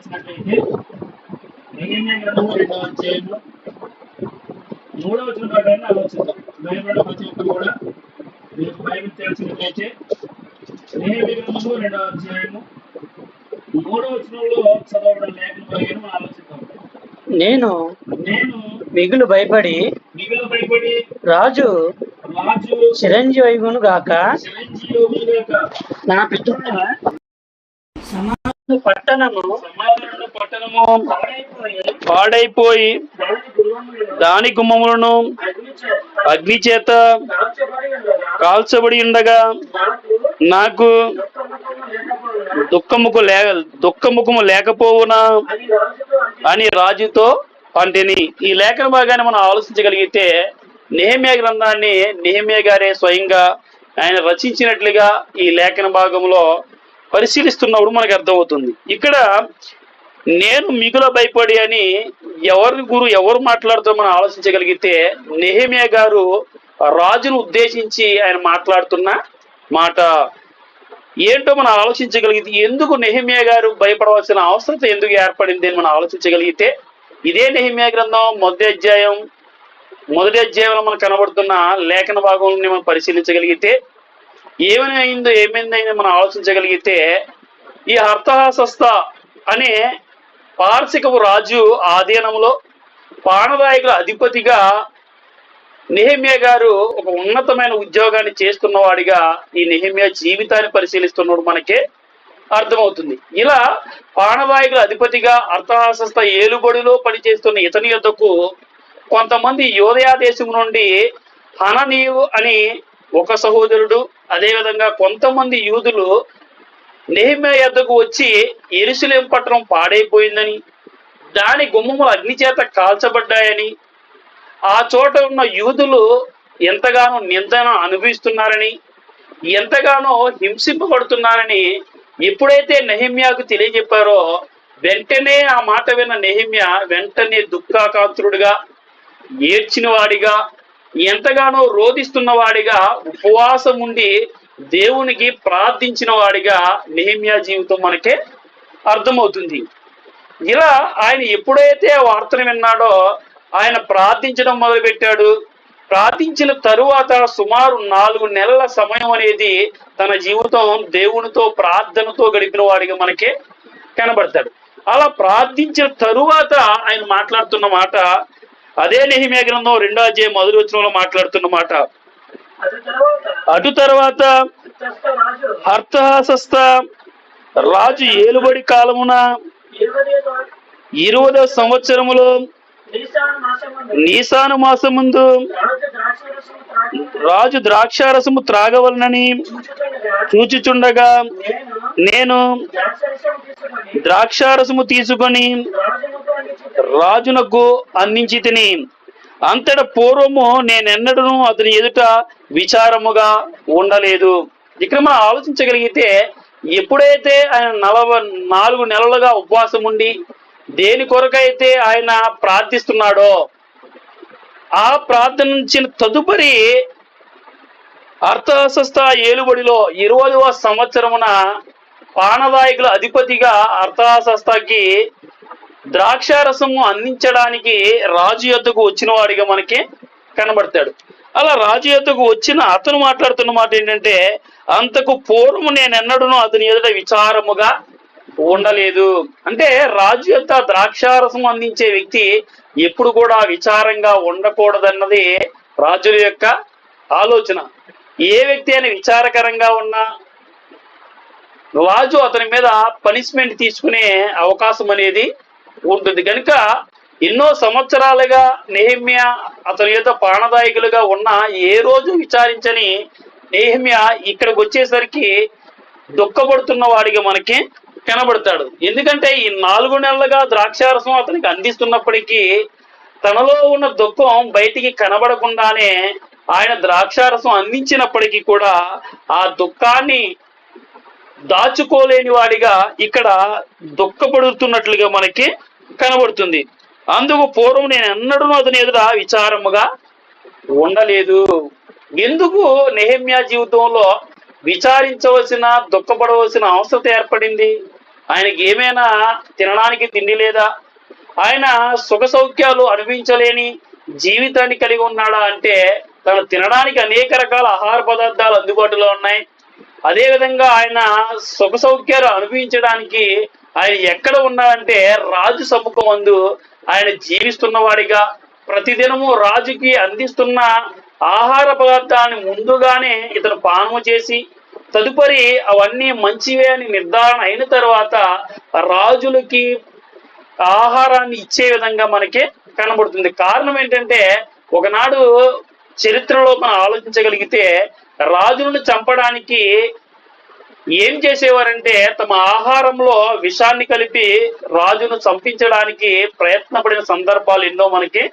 తెరిచినట్లయితే నెహెమ్యా గ్రంథము 2వ అధ్యాయము 3వ వచనం ప్రకారం ఆలోచిద్దాం. బైబిల్ ప్రతి ఒక్కరు కూడా మీకు బైబిల్ తెరిచినట్లయితే నెహెమ్యా గ్రంథము 2వ అధ్యాయము 3వ వచనంలో చదవబడిన లేఖన భాగాన్ని మనం ఆలోచిద్దాం. నేను మిగులు భయపడి రాజు చిరంజీవును గాక నా పితృల పట్టణము పాడైపోయి దాని గుమ్మములను అగ్ని చేత కాల్చబడి ఉండగా నాకు దుఃఖముఖము లేకపోవునా అని రాజుతో అంటేని. ఈ లేఖన భాగాన్ని మనం ఆలోచించగలిగితే నెహెమ్యా గ్రంథాన్ని నెహెమ్యా గారే స్వయంగా ఆయన రచించినట్లుగా ఈ లేఖన భాగంలో పరిశీలిస్తున్నప్పుడు మనకు అర్థమవుతుంది. ఇక్కడ నేను మిగుల భయపడి అని ఎవరు మాట్లాడుతూ మనం ఆలోచించగలిగితే నెహెమ్యా గారు రాజును ఉద్దేశించి ఆయన మాట్లాడుతున్న మాట ఏంటో మనం ఆలోచించగలిగితే, ఎందుకు నెహెమ్యా గారు భయపడవలసిన అవసరం ఎందుకు ఏర్పడింది అని మనం ఆలోచించగలిగితే, ఇదే నెహెమ్యా గ్రంథం మొదటి అధ్యాయంలో మనకు కనబడుతున్న లేఖన భాగంలో మనం పరిశీలించగలిగితే ఏమైందో మనం ఆలోచించగలిగితే, ఈ అర్తహషస్త అనే పార్శికపు రాజు ఆధీనంలో పానదాయకుల అధిపతిగా నెహెమ్యా గారు ఒక ఉన్నతమైన ఉద్యోగాన్ని చేస్తున్నవాడిగా ఈ నెహెమ్యా జీవితాన్ని పరిశీలిస్తున్నప్పుడు మనకే అర్థమవుతుంది. ఇలా పానదాయకుల అధిపతిగా అర్తహషస్త ఏలుబడిలో పనిచేస్తున్న ఇతని యొద్దకు కొంతమంది యూదయా దేశం నుండి హననీయు అని ఒక సహోదరుడు, అదేవిధంగా కొంతమంది యూదులు నెహెమ్యా యొద్దకు వచ్చి యెరూషలేము పట్టణం పాడైపోయిందని, దాని గుమ్మములు అగ్ని చేత కాల్చబడ్డాయని, ఆ చోట ఉన్న యూదులు ఎంతగానో నిందన అనుభవిస్తున్నారని, ఎంతగానో హింసింపబడుతున్నారని ఎప్పుడైతే నెహెమ్యాకు తెలియజెప్పారో వెంటనే ఆ మాట విన్న నెహెమ్యా వెంటనే దుఃఖాకాంతుడుగా, ఏడ్చిన వాడిగా, ఎంతగానో రోధిస్తున్న వాడిగా, ఉపవాసం ఉండి దేవునికి ప్రార్థించిన వాడిగా నెహెమ్యా జీవితం మనకే అర్థమవుతుంది. ఇలా ఆయన ఎప్పుడైతే వార్తను విన్నాడో ఆయన ప్రార్థించడం మొదలుపెట్టాడు. ప్రార్థించిన తరువాత సుమారు 4 నెలల సమయం అనేది తన జీవితం దేవునితో ప్రార్థనతో గడిపిన వాడిగా మనకే కనబడతాడు. అలా ప్రార్థించిన తరువాత ఆయన మాట్లాడుతున్న మాట అదే నెహెమ్యా గ్రంథం 2వ అధ్యాయం 1వ వచనంలో మాట్లాడుతున్న మాట, అటు తర్వాత అర్తహషస్త రాజు ఏలుబడి కాలమున 20వ సంవత్సరములో నీసాను మాసముందు రాజు ద్రాక్షారసము త్రాగవలనని చూచుచుండగా నేను ద్రాక్షారసము తీసుకొని రాజునకు అందించి తిని, అంతట పూర్వము నేనెన్నడూ అతని ఎదుట విచారముగా ఉండలేదు. ఇక్కడ మనం ఆలోచించగలిగితే, ఎప్పుడైతే ఆయన 4 నెలలుగా ఉపవాసం ఉండి దేని కొరకైతే ఆయన ప్రార్థిస్తున్నాడో ఆ ప్రార్థించిన తదుపరి అర్తహషస్త ఏలుబడిలో 20వ సంవత్సరమున పానదాయకుల అధిపతిగా అర్తహషస్తకి ద్రాక్షారసము అందించడానికి రాజు యొద్దకు వచ్చిన వాడిగా మనకి కనబడతాడు. అలా రాజు యొద్దకు వచ్చిన అతను మాట్లాడుతున్న మాట ఏంటంటే, అంతకు పూర్వము నేనెన్నడూ అతని ఎదుట విచారముగా ఉండలేదు. అంటే రాజు యొక్క ద్రాక్షారసం అందించే వ్యక్తి ఎప్పుడు కూడా విచారంగా ఉండకూడదన్నది రాజుల యొక్క ఆలోచన. ఏ వ్యక్తి అయినా విచారకరంగా ఉన్నా రాజు అతని మీద పనిష్మెంట్ తీసుకునే అవకాశం అనేది ఉంటుంది. కనుక ఎన్నో సంవత్సరాలుగా నెహెమ్యా అతని యొక్క ప్రాణదాయకులుగా ఉన్న ఏ రోజు విచారించని నెహెమ్యా ఇక్కడికి వచ్చేసరికి దుఃఖపడుతున్న వాడిగా మనకి కనబడతాడు. ఎందుకంటే ఈ 4 నెలలుగా ద్రాక్షారసం అతనికి అందిస్తున్నప్పటికీ తనలో ఉన్న దుఃఖం బయటికి కనబడకుండానే ఆయన ద్రాక్షారసం అందించినప్పటికీ కూడా ఆ దుఃఖాన్ని దాచుకోలేని వాడిగా ఇక్కడ దుఃఖపడుతున్నట్లుగా మనకి కనబడుతుంది. అందుకు పూర్వం నేను ఎన్నడూ అతని ఎదుట విచారముగా ఉండలేదు. ఎందుకు నెహెమ్యా జీవితంలో విచారించవలసిన దుఃఖపడవలసిన అవసరం ఏర్పడింది? ఆయనకి ఏమైనా తినడానికి తిండి లేదా? ఆయన సుఖ సౌఖ్యాలు అనుభవించలేని జీవితాన్ని కలిగి ఉన్నాడా అంటే తను తినడానికి అనేక రకాల ఆహార పదార్థాలు అందుబాటులో ఉన్నాయి. అదేవిధంగా ఆయన సుఖ సౌఖ్యాలు అనుభవించడానికి ఆయన ఎక్కడ ఉన్నాడంటే రాజు సముఖమందు ఆయన జీవిస్తున్నవాడిగా ప్రతిదినము రాజుకి అందిస్తున్న ఆహార పదార్థాన్ని ముందుగానే ఇతను పానము చేసి తదుపరి అవన్నీ మంచివే అని నిర్ధారణ అయిన తర్వాత రాజులకి ఆహారాన్ని ఇచ్చే విధంగా మనకి కనబడుతుంది. కారణం ఏంటంటే ఒకనాడు చరిత్రలో మనం ఆలోచించగలిగితే రాజులను చంపడానికి ఏం చేసేవారంటే తమ ఆహారంలో విషాన్ని కలిపి రాజును చంపించడానికి ప్రయత్నపడిన సందర్భాలు ఎన్నో మనకి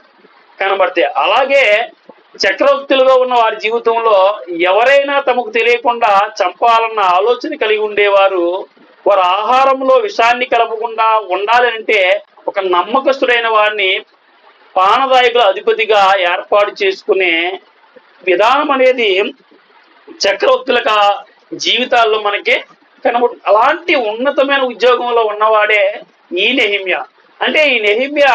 కనబడతాయి. అలాగే చక్రవర్తులుగా ఉన్న వారి జీవితంలో ఎవరైనా తమకు తెలియకుండా చంపాలన్న ఆలోచన కలిగి ఉండేవారు. వారి ఆహారంలో విషాన్ని కలపకుండా ఉండాలంటే ఒక నమ్మకస్తుడైన వారిని పానదాయకుల అధిపతిగా ఏర్పాటు చేసుకునే విధానం అనేది చక్రవర్తుల జీవితాల్లో మనకి కనబడుతుంది. అలాంటి ఉన్నతమైన ఉద్యోగంలో ఉన్నవాడే ఈ నెహెమ్యా. అంటే ఈ నెహెమ్యా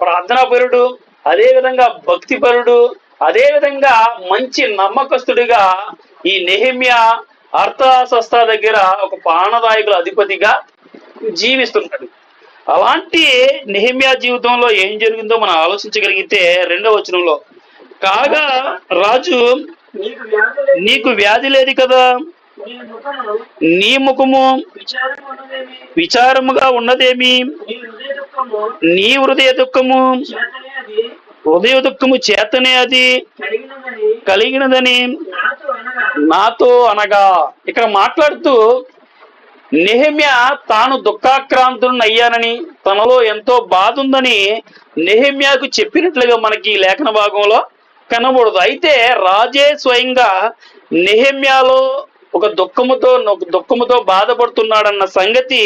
ప్రార్థనాపరుడు, అదేవిధంగా భక్తిపరుడు, అదేవిధంగా మంచి నమ్మకస్తుడిగా ఈ నెహెమ్యా అర్థశాస్త్ర దగ్గర ఒక పానదాయకుల అధిపతిగా జీవిస్తుంటాడు. అలాంటి నెహెమ్యా జీవితంలో ఏం జరిగిందో మనం ఆలోచించగలిగితే 2వ వచనంలో, కాగా రాజు నీకు వ్యాధి లేదు కదా, నీ ముఖము విచారముగా ఉన్నదేమి, నీ హృదయ దుఃఖము చేతనే అది కలిగినదని నాతో అనగా. ఇక్కడ మాట్లాడుతూ నెహెమ్యా తాను దుఃఖాక్రాంతుడిని అయ్యానని, తనలో ఎంతో బాధ ఉందని నెహెమ్యాకు చెప్పినట్లుగా మనకి ఈ లేఖన భాగంలో కనబడదు. అయితే రాజే స్వయంగా నెహెమ్యాలో ఒక దుఃఖముతో బాధపడుతున్నాడన్న సంగతి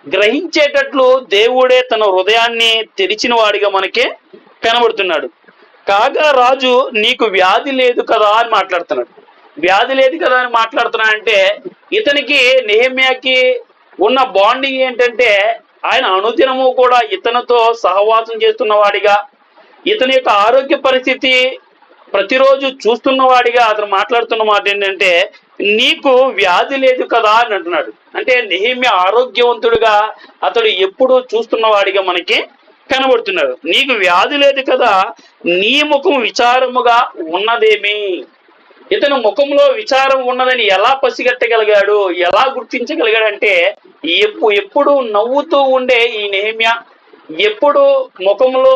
గ్రహించేటట్లు దేవుడే తన హృదయాన్ని తెరిచిన వాడిగా మనకి కనబడుతున్నాడు. కాగా రాజు నీకు వ్యాధి లేదు కదా అని మాట్లాడుతున్నాడు. వ్యాధి లేదు కదా అని మాట్లాడుతున్నాడంటే ఇతనికి నెహెమ్యాకి ఉన్న బాండింగ్ ఏంటంటే ఆయన అనుదినము కూడా ఇతనితో సహవాసం చేస్తున్న వాడిగా, ఇతని యొక్క ఆరోగ్య పరిస్థితి ప్రతిరోజు చూస్తున్న వాడిగా అతను మాట్లాడుతున్న మాట ఏంటంటే నీకు వ్యాధి లేదు కదా అని అంటున్నాడు. అంటే నెహెమ్యా ఆరోగ్యవంతుడిగా అతడు ఎప్పుడూ చూస్తున్న వాడిగా మనకి కనబడుతున్నాడు. నీకు వ్యాధి లేదు కదా, నీ ముఖం విచారముగా ఉన్నదేమి. ఇతను ముఖంలో విచారం ఉన్నదని ఎలా పసిగట్టగలిగాడు, ఎలా గుర్తించగలిగాడంటే ఎప్పుడు నవ్వుతూ ఉండే ఈ నెహెమ్యా, ఎప్పుడు ముఖంలో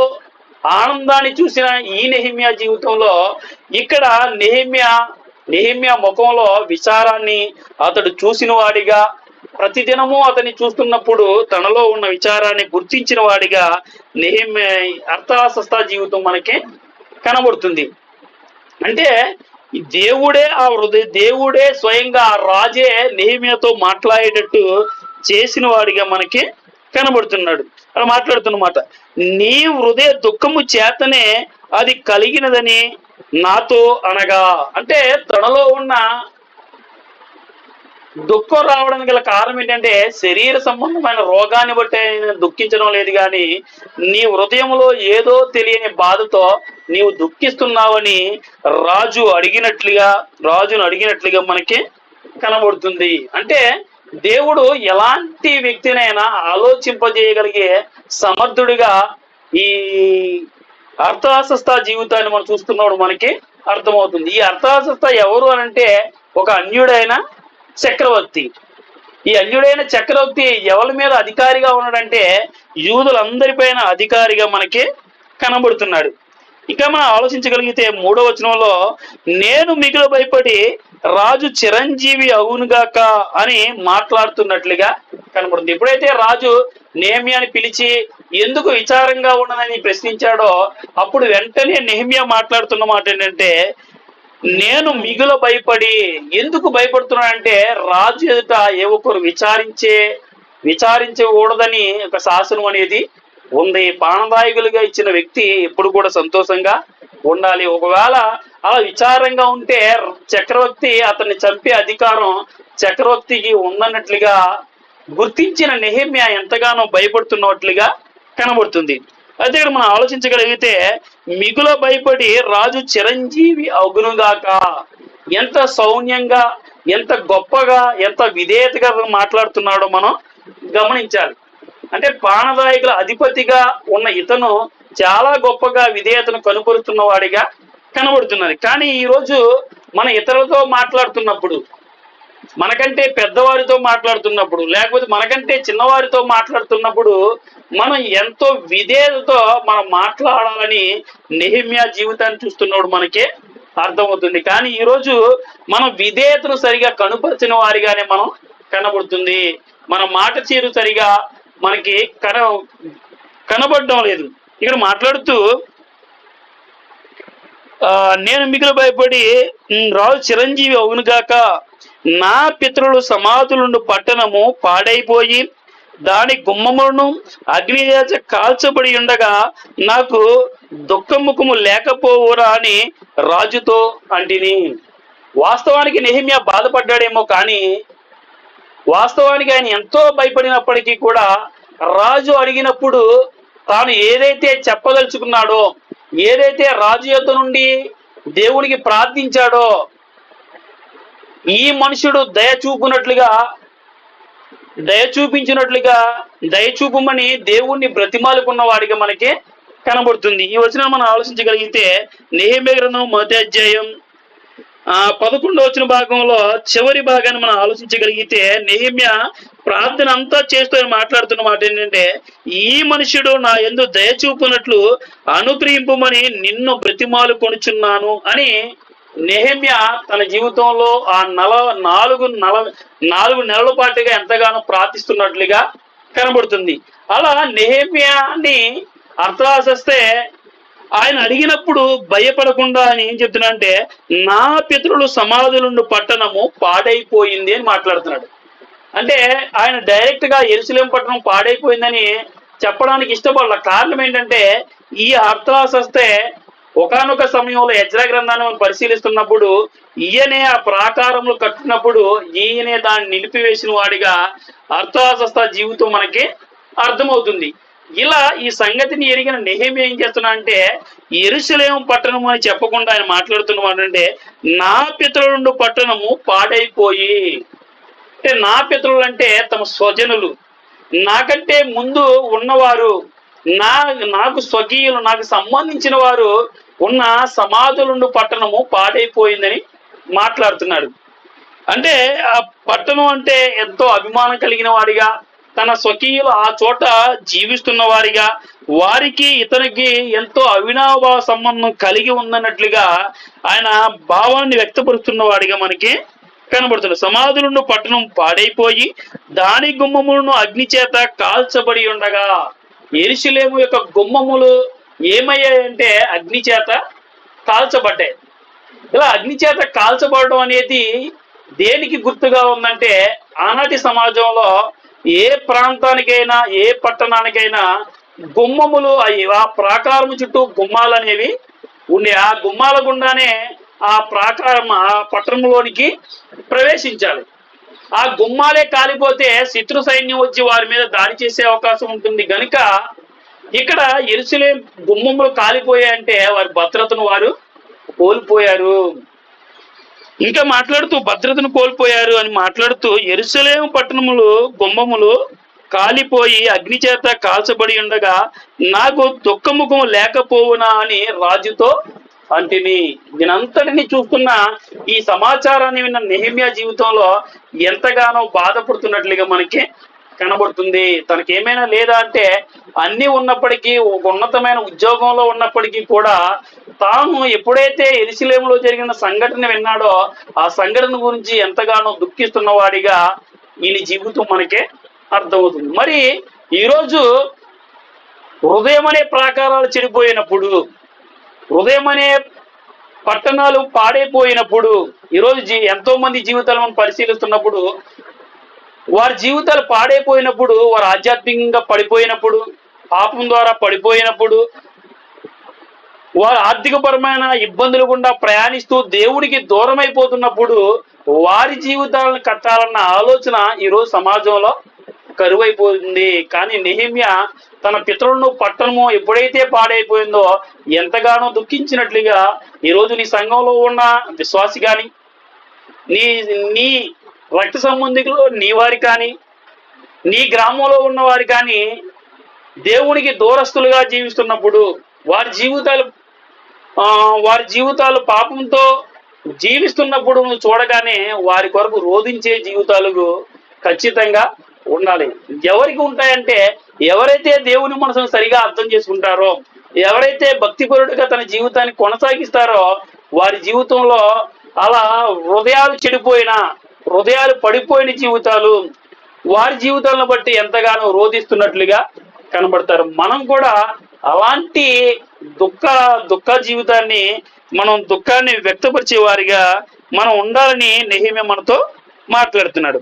ఆనందాన్ని చూసిన ఈ నెహెమ్యా జీవితంలో ఇక్కడ నెహెమ్యా ముఖంలో విచారాన్ని అతడు చూసిన వాడిగా, ప్రతిదినము అతన్ని చూస్తున్నప్పుడు తనలో ఉన్న విచారాన్ని గుర్తించిన వాడిగా నెహెమ్యా అర్థశాస్త్ర జీవితం మనకి కనబడుతుంది. అంటే దేవుడే స్వయంగా ఆ రాజే నెహెమ్యాతో మాట్లాడేటట్టు చేసిన వాడిగా మనకి కనబడుతున్నాడు. అలా మాట్లాడుతున్నమాట, నీ హృదయ దుఃఖము చేతనే అది కలిగినదని నాతో అనగా. అంటే తనలో ఉన్న దుఃఖం రావడానికి గల కారణం ఏంటంటే శరీర సంబంధమైన రోగాన్ని బట్టి దుఃఖించడం లేదు, కానీ నీ హృదయంలో ఏదో తెలియని బాధతో నీవు దుఃఖిస్తున్నావని రాజును అడిగినట్లుగా మనకి కనబడుతుంది. అంటే దేవుడు ఎలాంటి వ్యక్తినైనా ఆలోచింపజేయగలిగే సమర్థుడిగా ఈ అర్థశాస్త్ర జీవితాన్ని మనం చూస్తున్నప్పుడు మనకి అర్థమవుతుంది. ఈ అర్థశాస్త్ర ఎవరు అనంటే ఒక అన్యుడైన చక్రవర్తి. ఈ అన్యుడైన చక్రవర్తి ఎవరి మీద అధికారిగా ఉన్నాడంటే యూదులందరిపైన అధికారిగా మనకి కనబడుతున్నాడు. ఇంకా మనం ఆలోచించగలిగితే 3వ వచనంలో, నేను మిగులు భయపడి రాజు చిరంజీవి అవునుగాక అని మాట్లాడుతున్నట్లుగా కనబడుతుంది. ఎప్పుడైతే రాజు నెహెమ్యాని పిలిచి ఎందుకు విచారంగా ఉన్నదని ప్రశ్నించాడో అప్పుడు వెంటనే నెహెమ్యా మాట్లాడుతున్న మాట ఏంటంటే, నేను మిగులు భయపడి. ఎందుకు భయపడుతున్నానంటే రాజు ఎదుట ఏ ఒక్కరు విచారించకూడదని ఒక శాసనం అనేది ఉంది. పానదాయకులుగా ఇచ్చిన వ్యక్తి ఎప్పుడు కూడా సంతోషంగా ఉండాలి. ఒకవేళ అలా విచారంగా ఉంటే చక్రవర్తి అతన్ని చంపే అధికారం చక్రవర్తికి ఉందన్నట్లుగా గుర్తించిన నెహెమ్యా ఎంతగానో భయపడుతున్నట్లుగా కనబడుతుంది. అయితే ఇక్కడ మనం ఆలోచించగలిగితే మిగుల భయపడి రాజు చిరంజీవి అగునుగాక, ఎంత సౌమ్యంగా, ఎంత గొప్పగా, ఎంత విధేయతగా మాట్లాడుతున్నాడో మనం గమనించాలి. అంటే పానదాయకుల అధిపతిగా ఉన్న ఇతను చాలా గొప్పగా విధేయతను కనుపరుస్తున్న వాడిగా కనబడుతున్నది. కానీ ఈరోజు మన ఇతరులతో మాట్లాడుతున్నప్పుడు, మనకంటే పెద్దవారితో మాట్లాడుతున్నప్పుడు, లేకపోతే మనకంటే చిన్నవారితో మాట్లాడుతున్నప్పుడు మనం ఎంతో విధేయతతో మనం మాట్లాడాలని నెహెమ్యా జీవితాన్ని చూస్తున్నప్పుడు మనకే అర్థమవుతుంది. కానీ ఈరోజు మనం విధేయతను సరిగా కనుపరిచిన వారిగానే మనం కనబడుతుంది. మన మాట తీరు సరిగా మనకి కనబడడం లేదు. ఇక్కడ మాట్లాడుతూ నేను మిగులు భయపడి రాజు చిరంజీవి అవునుగాక, నా పితరులు సమాధులుండు పట్టణము పాడైపోయి దాని గుమ్మములను అగ్నిచేత కాల్చబడి ఉండగా నాకు దుఃఖముఖము లేకపోవురా అని రాజుతో అంటిని. వాస్తవానికి నెహెమ్యా బాధపడ్డాడేమో, కానీ వాస్తవానికి ఆయన ఎంతో భయపడినప్పటికీ కూడా రాజు అడిగినప్పుడు తాను ఏదైతే చెప్పదలుచుకున్నాడో, ఏదైతే రాజు యొద్ద నుండి దేవునికి ప్రార్థించాడో, ఈ మనుషుడు దయ చూపించినట్లుగా దయ చూపమని దేవుణ్ణి బ్రతిమాలుకున్న వాడిగా మనకి కనబడుతుంది. ఈ వచనం మనం ఆలోచించగలిగితే నెహెమ్యా గ్రంథం 1వ అధ్యాయం 11వ వచన భాగంలో చివరి భాగాన్ని మనం ఆలోచించగలిగితే నెహెమ్యా ప్రార్థన అంతా చేస్తూ మాట్లాడుతున్న మాట ఏంటంటే, ఈ మనుషుడు నా యందు దయ చూపునట్లు అనుగ్రహింపమని నిన్ను బ్రతిమాలు కొనుచున్నాను అని నెహెమ్యా తన జీవితంలో ఆ 4 నెలల పాటుగా ఎంతగానో ప్రార్థిస్తున్నట్లుగా కనబడుతుంది. అలా నెహెమ్యాని అర్థాసస్తే ఆయన అడిగినప్పుడు భయపడకుండా ఆయన ఏం చెప్తున్నా అంటే, నా పితరులు సమాధులుండు పట్టణము పాడైపోయింది అని మాట్లాడుతున్నాడు. అంటే ఆయన డైరెక్ట్ గా యెరూషలేము పట్టణం పాడైపోయిందని చెప్పడానికి ఇష్టపడాల. కారణం ఏంటంటే, ఈ అర్థాసస్తే ఒకానొక సమయంలో ఎజ్రా గ్రంథాన్ని మనం పరిశీలిస్తున్నప్పుడు ఈయనే ఆ ప్రాకారములు కట్టినప్పుడు ఈయనే దాన్ని నిలిపివేసిన వాడిగా అర్థాసస్త జీవితం మనకి అర్థమవుతుంది. ఇలా ఈ సంగతిని ఎరిగిన నెహెమ్యా ఏం చేస్తున్నా అంటే, యెరూషలేము పట్టణం అని చెప్పకుండా ఆయన మాట్లాడుతున్నమాట అంటే, నా పితరులు పట్టణము పాడైపోయి, అంటే నా పితరులు అంటే తమ స్వజనులు, నాకంటే ముందు ఉన్నవారు, నాకు స్వకీయులు, నాకు సంబంధించిన వారు ఉన్న సమాధులుండు పట్టణము పాడైపోయిందని మాట్లాడుతున్నాడు. అంటే ఆ పట్టణం అంటే ఎంతో అభిమానం కలిగిన వాడిగా, తన స్వకీయులు ఆ చోట జీవిస్తున్న వారిగా, వారికి ఇతనికి ఎంతో అవినాభావ సంబంధం కలిగి ఉందన్నట్లుగా ఆయన భావాన్ని వ్యక్తపరుస్తున్న వాడిగా మనకి కనబడుతుంది. సమాధులుండు పట్టణం పాడైపోయి దాని గుమ్మములను అగ్ని చేత కాల్చబడి ఉండగా, యెరూషలేము యొక్క గుమ్మములు ఏమయ్యాయంటే అగ్ని చేత కాల్చబడ్డాయి. ఇలా అగ్ని చేత కాల్చబడడం అనేది దేనికి గుర్తుగా ఉందంటే, ఆనాటి సమాజంలో ఏ ప్రాంతానికైనా ఏ పట్టణానికైనా గుమ్మములు ఆ ప్రాకారం చుట్టూ గుమ్మాలు అనేవి ఉండే, ఆ గుమ్మాల గుండానే ఆ ప్రాకారం ఆ పట్టణంలోనికి ప్రవేశించాలి. ఆ గుమ్మాలే కాలిపోతే శత్రు సైన్యం వచ్చి వారి మీద దాడి చేసే అవకాశం ఉంటుంది. గనుక ఇక్కడ యెరూషలేము గుమ్మములు కాలిపోయాయంటే వారి భద్రతను వారు కోల్పోయారు. ఇంకా మాట్లాడుతూ భద్రతను కోల్పోయారు అని మాట్లాడుతూ, యెరూషలేము పట్టణములు గుమ్మములు కాలిపోయి అగ్ని చేత కాల్చబడి ఉండగా నాకు దుఃఖముఖము లేకపోవునా అని రాజుతో అంటిని. దీనంతటిని చూస్తున్న ఈ సమాచారాన్ని విన్న నెహెమ్యా జీవితంలో ఎంతగానో బాధపడుతున్నట్లుగా మనకి కనబడుతుంది. తనకేమైనా లేదా అంటే అన్ని ఉన్నప్పటికీ, ఒక ఉన్నతమైన ఉద్యోగంలో ఉన్నప్పటికీ కూడా తాను ఎప్పుడైతే యెరూషలేములో జరిగిన సంఘటన విన్నాడో ఆ సంఘటన గురించి ఎంతగానో దుఃఖిస్తున్న వాడిగా ఈయన జీవితం మనకే అర్థమవుతుంది. మరి ఈరోజు హృదయం అనే ప్రాకారాలు చెడిపోయినప్పుడు, హృదయం అనే పట్టణాలు పాడైపోయినప్పుడు, ఈరోజు ఎంతో మంది జీవితాలు మనం పరిశీలిస్తున్నప్పుడు, వారి జీవితాలు పాడైపోయినప్పుడు, వారు ఆధ్యాత్మికంగా పడిపోయినప్పుడు, పాపం ద్వారా పడిపోయినప్పుడు, వారు ఆర్థికపరమైన ఇబ్బందులు గుండా ప్రయాణిస్తూ దేవుడికి దూరం అయిపోతున్నప్పుడు వారి జీవితాలను కట్టాలన్న ఆలోచన ఈరోజు సమాజంలో కరువైపోతుంది. కానీ నెహెమ్యా తన పితరులను పట్టణము ఎప్పుడైతే పాడైపోయిందో ఎంతగానో దుఃఖించినట్లుగా ఈరోజు నీ సంఘంలో ఉన్న విశ్వాసి కానీ, నీ నీ రక్త సంబంధికులు నీ వారి కానీ, నీ గ్రామంలో ఉన్నవారు కానీ దేవునికి దూరస్తులుగా జీవిస్తున్నప్పుడు వారి జీవితాలు పాపంతో జీవిస్తున్నప్పుడు నువ్వు చూడగానే వారి కొరకు రోధించే జీవితాలకు ఖచ్చితంగా ఉండాలి. ఎవరికి ఉంటాయంటే ఎవరైతే దేవుని మనసును సరిగా అర్థం చేసుకుంటారో, ఎవరైతే భక్తిపరుడుగా తన జీవితాన్ని కొనసాగిస్తారో వారి జీవితంలో అలా హృదయాలు పడిపోయిన జీవితాలు వారి జీవితాలను బట్టి ఎంతగానో రోధిస్తున్నట్లుగా కనబడతారు. మనం కూడా అలాంటి దుఃఖ జీవితాన్ని దుఃఖాన్ని వ్యక్తపరిచే వారిగా మనం ఉండాలని నెహెమ్యా మనతో మాట్లాడుతున్నాడు.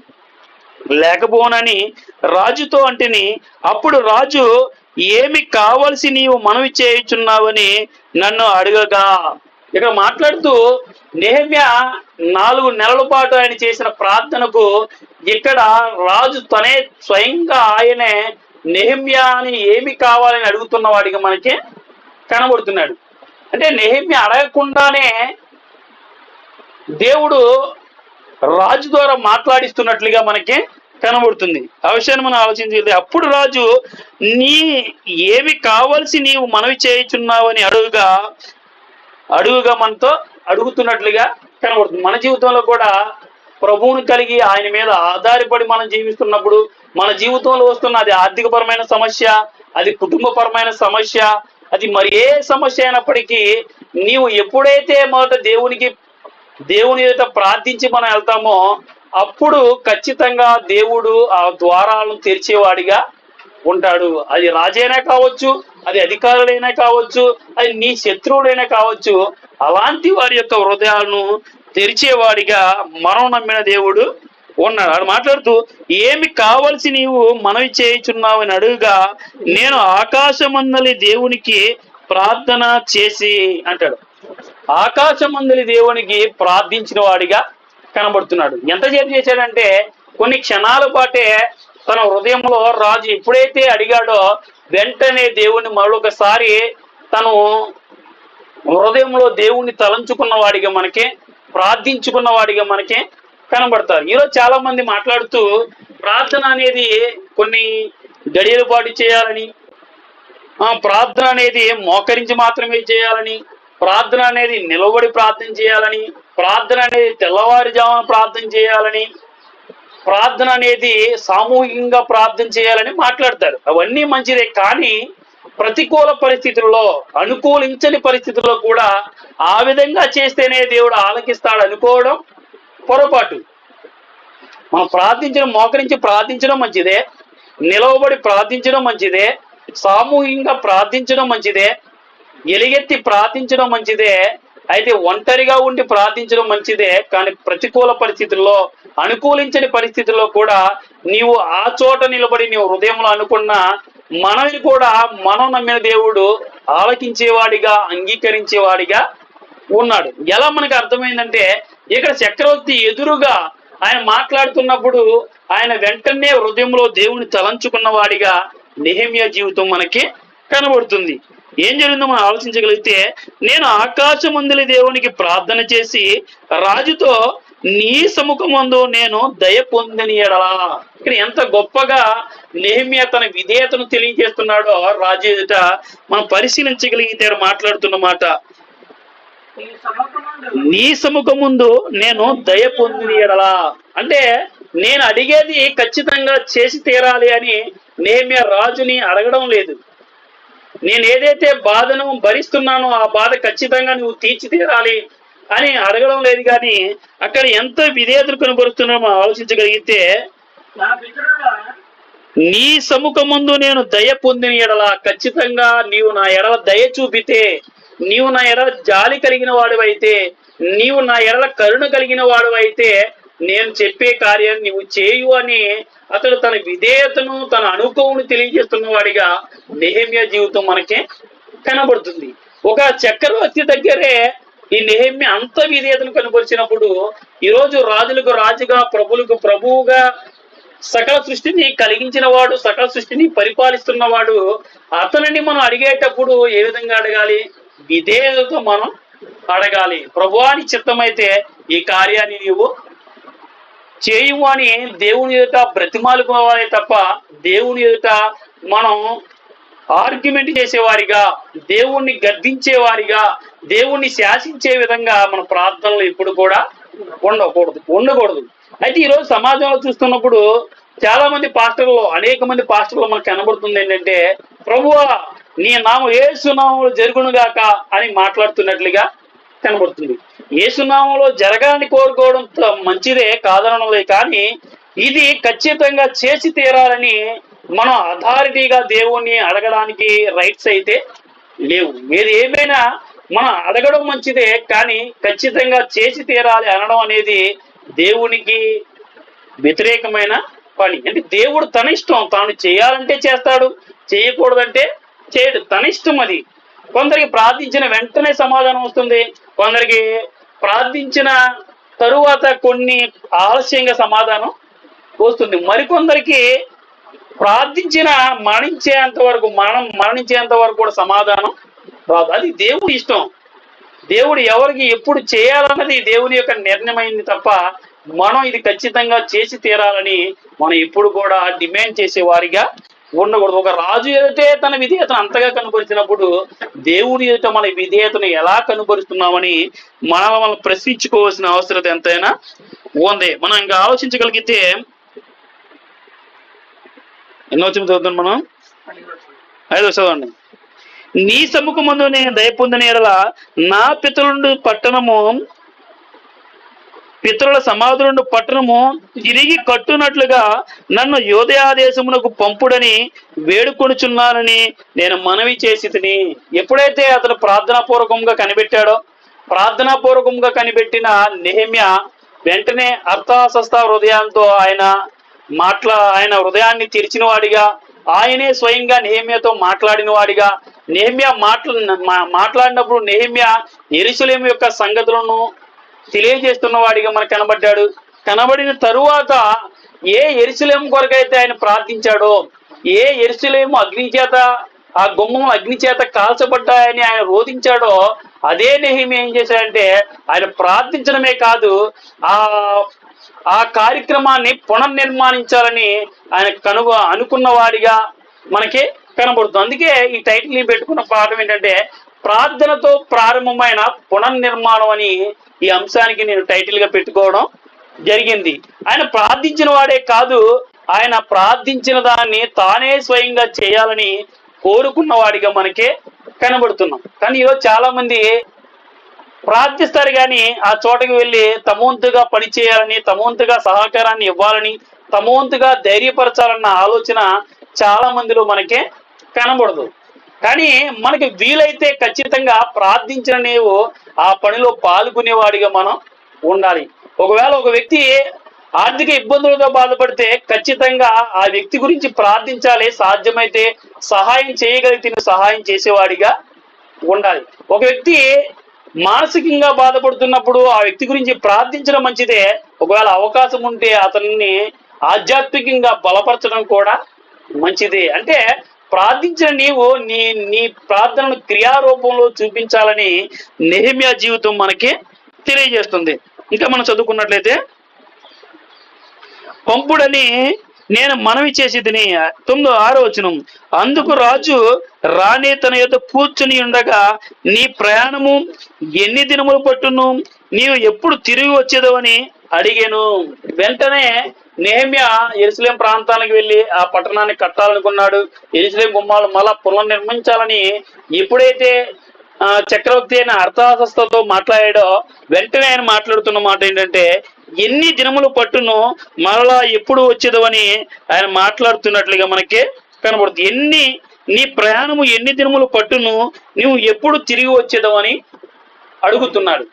లేకపోనని రాజుతో అంటేని అప్పుడు రాజు ఏమి కావలసి నీవు మనవి చేయుచున్నావని నన్ను అడగగా. ఇక్కడ మాట్లాడుతూ నెహెమ్యా 4 నెలల పాటు ఆయన చేసిన ప్రార్థనకు ఇక్కడ రాజు తనే స్వయంగా ఆయనే నెహెమ్యాని ఏమి కావాలని అడుగుతున్న వాడిగా మనకి కనబడుతున్నాడు. అంటే నెహెమ్యా అడగకుండానే దేవుడు రాజు ద్వారా మాట్లాడిస్తున్నట్లుగా మనకి కనబడుతుంది. ఆ విషయాన్ని మనం ఆలోచించాలి. అప్పుడు రాజు నీ ఏమి కావలసి నీవు మనవి చేయుచున్నావని అడుగుగా మనతో అడుగుతున్నట్లుగా కనబడుతుంది. మన జీవితంలో కూడా ప్రభువుని కలిగి ఆయన మీద ఆధారపడి మనం జీవిస్తున్నప్పుడు మన జీవితంలో వస్తున్న అది ఆర్థికపరమైన సమస్య, అది కుటుంబపరమైన సమస్య, అది మరి ఏ సమస్య అయినప్పటికీ నీవు ఎప్పుడైతే మొదట దేవుని ఎదుట ప్రార్థించి మనం వెళ్తామో అప్పుడు ఖచ్చితంగా దేవుడు ఆ ద్వారాలను తెరిచేవాడిగా ఉంటాడు. అది రాజైనా కావచ్చు, అది అధికారులైనా కావచ్చు, అది నీ శత్రువులైనా కావచ్చు. అలాంటి వారి యొక్క హృదయాలను తెరిచేవాడిగా మనం నమ్మిన దేవుడు ఉన్నాడు. ఆడు మాట్లాడుతూ ఏమి కావలసి నీవు మనవి చేయుచున్నావని అడుగుగా నేను ఆకాశమందలి దేవునికి ప్రార్థన చేసి అంటాడు. ఆకాశమందలి దేవునికి ప్రార్థించిన వాడిగా కనబడుతున్నాడు. ఎంతసేపు చేశాడంటే కొన్ని క్షణాల పాటే తన హృదయంలో రాజు ఎప్పుడైతే అడిగాడో వెంటనే దేవుణ్ణి మరొకసారి తను హృదయంలో దేవుణ్ణి తలంచుకున్న వాడిగా మనకి, ప్రార్థించుకున్న వాడిగా మనకి కనబడతారు. ఈరోజు చాలా మంది మాట్లాడుతూ ప్రార్థన అనేది కొన్ని గడియల పాటు చేయాలని, ప్రార్థన అనేది మోకరించి మాత్రమే చేయాలని, ప్రార్థన అనేది నిలబడి ప్రార్థన చేయాలని, ప్రార్థన అనేది తెల్లవారుజామున ప్రార్థన చేయాలని, ప్రార్థన అనేది సామూహికంగా ప్రార్థన చేయాలని మాట్లాడతారు. అవన్నీ మంచిదే. కానీ ప్రతికూల పరిస్థితుల్లో, అనుకూలించని పరిస్థితుల్లో కూడా ఆ విధంగా చేస్తేనే దేవుడు ఆలకిస్తాడు అనుకోవడం పొరపాటు. మనం మోకరించి ప్రార్థించడం మంచిదే, నిలవబడి ప్రార్థించడం మంచిదే, సామూహికంగా ప్రార్థించడం మంచిదే, ఎలుగెత్తి ప్రార్థించడం మంచిదే. అయితే ఒంటరిగా ఉండి ప్రార్థించడం మంచిదే. కానీ ప్రతికూల పరిస్థితుల్లో, అనుకూలించని పరిస్థితుల్లో కూడా నీవు ఆ చోట నిలబడి నీవు హృదయంలో అనుకున్న మనల్ని కూడా మనం నమ్మిన దేవుడు ఆలకించేవాడిగా, అంగీకరించేవాడిగా ఉన్నాడు. ఎలా మనకు అర్థమైందంటే ఇక్కడ చక్రవర్తి ఎదురుగా ఆయన మాట్లాడుతున్నప్పుడు ఆయన వెంటనే హృదయంలో దేవుని తలంచుకున్న వాడిగా నెహెమ్యా జీవితం మనకి కనబడుతుంది. ఏం జరిగిందో మనం ఆలోచించగలిగితే నేను ఆకాశమందలి దేవునికి ప్రార్థన చేసి రాజుతో నీ సముఖమందు నేను దయ పొందని ఎడలా. ఇక్కడ ఎంత గొప్పగా నెహెమ్యా తన విధేయతను తెలియజేస్తున్నాడో రాజు ఎదుట మనం పరిశీలించగలిగితే మాట్లాడుతున్న మాట, నీ సముఖముందు నేను దయ పొందని ఎడలా. అంటే నేను అడిగేది ఖచ్చితంగా చేసి తీరాలి అని నెహెమ్యా రాజుని అడగడం లేదు. నేను ఏదైతే బాధను భరిస్తున్నానో ఆ బాధ ఖచ్చితంగా నువ్వు తీర్చి తీరాలి అని అడగడం లేదు. కానీ అక్కడ ఎంత విధేయతను కనబరుస్తున్నామో ఆలోచించగలిగితే నీ సముఖముందు నేను దయ పొందిన ఎడల, ఖచ్చితంగా నీవు నా ఎడల దయ చూపితే, నీవు నా ఎడల జాలి కలిగిన వాడువైతే, నీవు నా ఎడల కరుణ కలిగిన వాడువైతే నేను చెప్పే కార్యాన్ని నువ్వు చేయు అని అతడు తన విధేయతను, తన అనుభవం తెలియజేస్తున్న వాడిగా నెహెమ్యా జీవితం మనకి కనబడుతుంది. ఒక చక్రవర్తి దగ్గరే ఈ నెహెమ్యా అంత విధేయతను కనబరిచినప్పుడు ఈరోజు రాజులకు రాజుగా, ప్రభువులకు ప్రభువుగా సకల సృష్టిని కలిగించిన వాడు, సకల సృష్టిని పరిపాలిస్తున్నవాడు, అతనిని మనం అడిగేటప్పుడు ఏ విధంగా అడగాలి? విధేయతతో మనం అడగాలి. ప్రభువాని చిత్తమైతే ఈ కార్యాన్ని నీవు చేయుము అని దేవుని ఎదుట బ్రతిమాలుకోవాలి తప్ప దేవుని ఎదుట మనం ఆర్గ్యుమెంట్ చేసేవారిగా, దేవుణ్ణి గద్దించేవారిగా, దేవుణ్ణి శాసించే విధంగా మన ప్రార్థనలు ఎప్పుడు కూడా ఉండకూడదు. అయితే ఈరోజు సమాజంలో చూస్తున్నప్పుడు చాలా మంది పాస్టర్లు, అనేక మంది పాస్టర్లు మనకు కనబడుతుంది ఏంటంటే, ప్రభువా నీ నామం యేసునామములో జరుగునుగాక అని మాట్లాడుతున్నట్లుగా కనబడుతుంది. యేసునామంలో జరగాలని కోరుకోవడం మంచిదే, కాదనలే, కానీ ఇది ఖచ్చితంగా చేసి తీరాలని మనం అథారిటీగా దేవుణ్ణి అడగడానికి రైట్స్ అయితే లేవు. ఏది ఏమైనా మనం అడగడం మంచిదే, కానీ ఖచ్చితంగా చేసి తీరాలి అనడం అనేది దేవునికి వ్యతిరేకమైన పని. అంటే దేవుడు తన ఇష్టం, తాను చేయాలంటే చేస్తాడు, చేయకూడదంటే చేయడు, తన ఇష్టం అది. కొందరికి ప్రార్థించిన వెంటనే సమాధానం వస్తుంది, కొందరికి ప్రార్థించిన తరువాత కొన్ని ఆలస్యంగా సమాధానం వస్తుంది, మరికొందరికి ప్రార్థించిన మరణించేంత వరకు కూడా సమాధానం రాదు. అది దేవుడి ఇష్టం. దేవుడు ఎవరికి ఎప్పుడు చేయాలన్నది దేవుని యొక్క నిర్ణయమైంది తప్ప మనం ఇది ఖచ్చితంగా చేసి తీరాలని మనం ఎప్పుడు కూడా డిమాండ్ చేసేవారిగా ఉండకూడదు. ఒక రాజు ఎదుటే తన విధేయతను అంతగా కనబరిచినప్పుడు దేవుని ఎదుట మన విధేయతను ఎలా కనబరుస్తున్నామని మనం ప్రశ్నించుకోవాల్సిన అవసరం ఎంతైనా ఉంది. మనం ఇంకా ఆలోచించగలిగితే ఎన్నో వచ్చిన చదువుతాం మనం, 5వ చదవండి. నీ సముఖమందు నేను దయ పొందిన యెడల నా పితరుల సమాధులను పట్టణము తిరిగి కట్టునట్లుగా నన్ను యూదయ దేశమునకు పంపుడని వేడుకొనుచున్నానని నేను మనవి చేసి తిని. ఎప్పుడైతే అతను ప్రార్థనాపూర్వకంగా కనిపెట్టిన నెహెమ్యా వెంటనే అర్థాశస్త హృదయంతో ఆయన హృదయాన్ని తెరిచిన వాడిగా, ఆయనే స్వయంగా నెహెమ్యాతో మాట్లాడిన వాడిగా, నెహెమ్యా మాట్లాడినప్పుడు నెహెమ్యా యెరూషలేము యొక్క సంగతులను తెలియజేస్తున్న వాడిగా మనకు కనబడ్డాడు. కనబడిన తరువాత ఏ యెరూషలేము కొరకైతే ఆయన ప్రార్థించాడో, ఏ యెరూషలేము ఆ గుమ్మం అగ్ని చేత కాల్చబడ్డాయని ఆయన రోధించాడో, అదే నెహెమ్యా ఏం చేశాడంటే ఆయన ప్రార్థించడమే కాదు, ఆ కార్యక్రమాన్ని పునర్నిర్మాణించాలని ఆయన అనుకున్న వాడిగా మనకి కనబడుతుంది. అందుకే ఈ టైటిల్ ని పెట్టుకున్న పాఠం ఏంటంటే ప్రార్థనతో ప్రారంభమైన పునర్నిర్మాణం అని ఈ అంశానికి నేను టైటిల్ గా పెట్టుకోవడం జరిగింది. ఆయన ప్రార్థించిన వాడే కాదు, ఆయన ప్రార్థించిన దాన్ని తానే స్వయంగా చేయాలని కోరుకున్న వాడిగా మనకే కనబడుతున్నాం. కానీ ఈరోజు చాలా మంది ప్రార్థిస్తారు కానీ ఆ చోటకి వెళ్ళి తమ వంతుగా పనిచేయాలని, తమ వంతుగా సహకారాన్ని ఇవ్వాలని, తమ వంతుగా ధైర్యపరచాలన్న ఆలోచన చాలా మందిలో మనకే కనబడదు. కానీ మనకి వీలైతే ఖచ్చితంగా ప్రార్థించిన నీవు ఆ పనిలో పాల్గొనేవాడిగా మనం ఉండాలి. ఒకవేళ ఒక వ్యక్తి ఆర్థిక ఇబ్బందులతో బాధపడితే ఖచ్చితంగా ఆ వ్యక్తి గురించి ప్రార్థించాలి, సాధ్యమైతే సహాయం చేయగలిగితే సహాయం చేసేవాడిగా ఉండాలి. ఒక వ్యక్తి మానసికంగా బాధపడుతున్నప్పుడు ఆ వ్యక్తి గురించి ప్రార్థించడం మంచిదే, ఒకవేళ అవకాశం ఉంటే అతన్ని ఆధ్యాత్మికంగా బలపరచడం కూడా మంచిదే. అంటే ప్రార్థించిన నీవు నీ ప్రార్థనను క్రియారూపంలో చూపించాలని నెహెమ్యా జీవితం మనకి తెలియజేస్తుంది. ఇంకా మనం చదువుకున్నట్లయితే, పంపుడని నేను మనవి చేసి తిని 6వ వచనం. అందుకు రాజు రాణి తన యొద్ద కూర్చుని ఉండగా, నీ ప్రయాణము ఎన్ని దినములు పట్టును, నీవు ఎప్పుడు తిరిగి వచ్చేదవని అడిగాను. వెంటనే నెహెమ్యా యెరూషలేం ప్రాంతానికి వెళ్ళి ఆ పట్టణాన్ని కట్టాలనుకున్నాడు. యెరూషలేం గుమ్మాలు మళ్ళా పునర్నిర్మించాలని ఎప్పుడైతే చక్రవర్తి అయిన అర్థాశస్తో మాట్లాడాడో, వెంటనే ఆయన మాట్లాడుతున్న మాట ఏంటంటే, ఎన్ని దినములు పట్టును, మరలా ఎప్పుడు వచ్చేదవని ఆయన మాట్లాడుతున్నట్లుగా మనకి కనబడుతుంది. నీ ప్రయాణము ఎన్ని దినములు పట్టును, నువ్వు ఎప్పుడు తిరిగి వచ్చేదవని అడుగుతున్నాడు.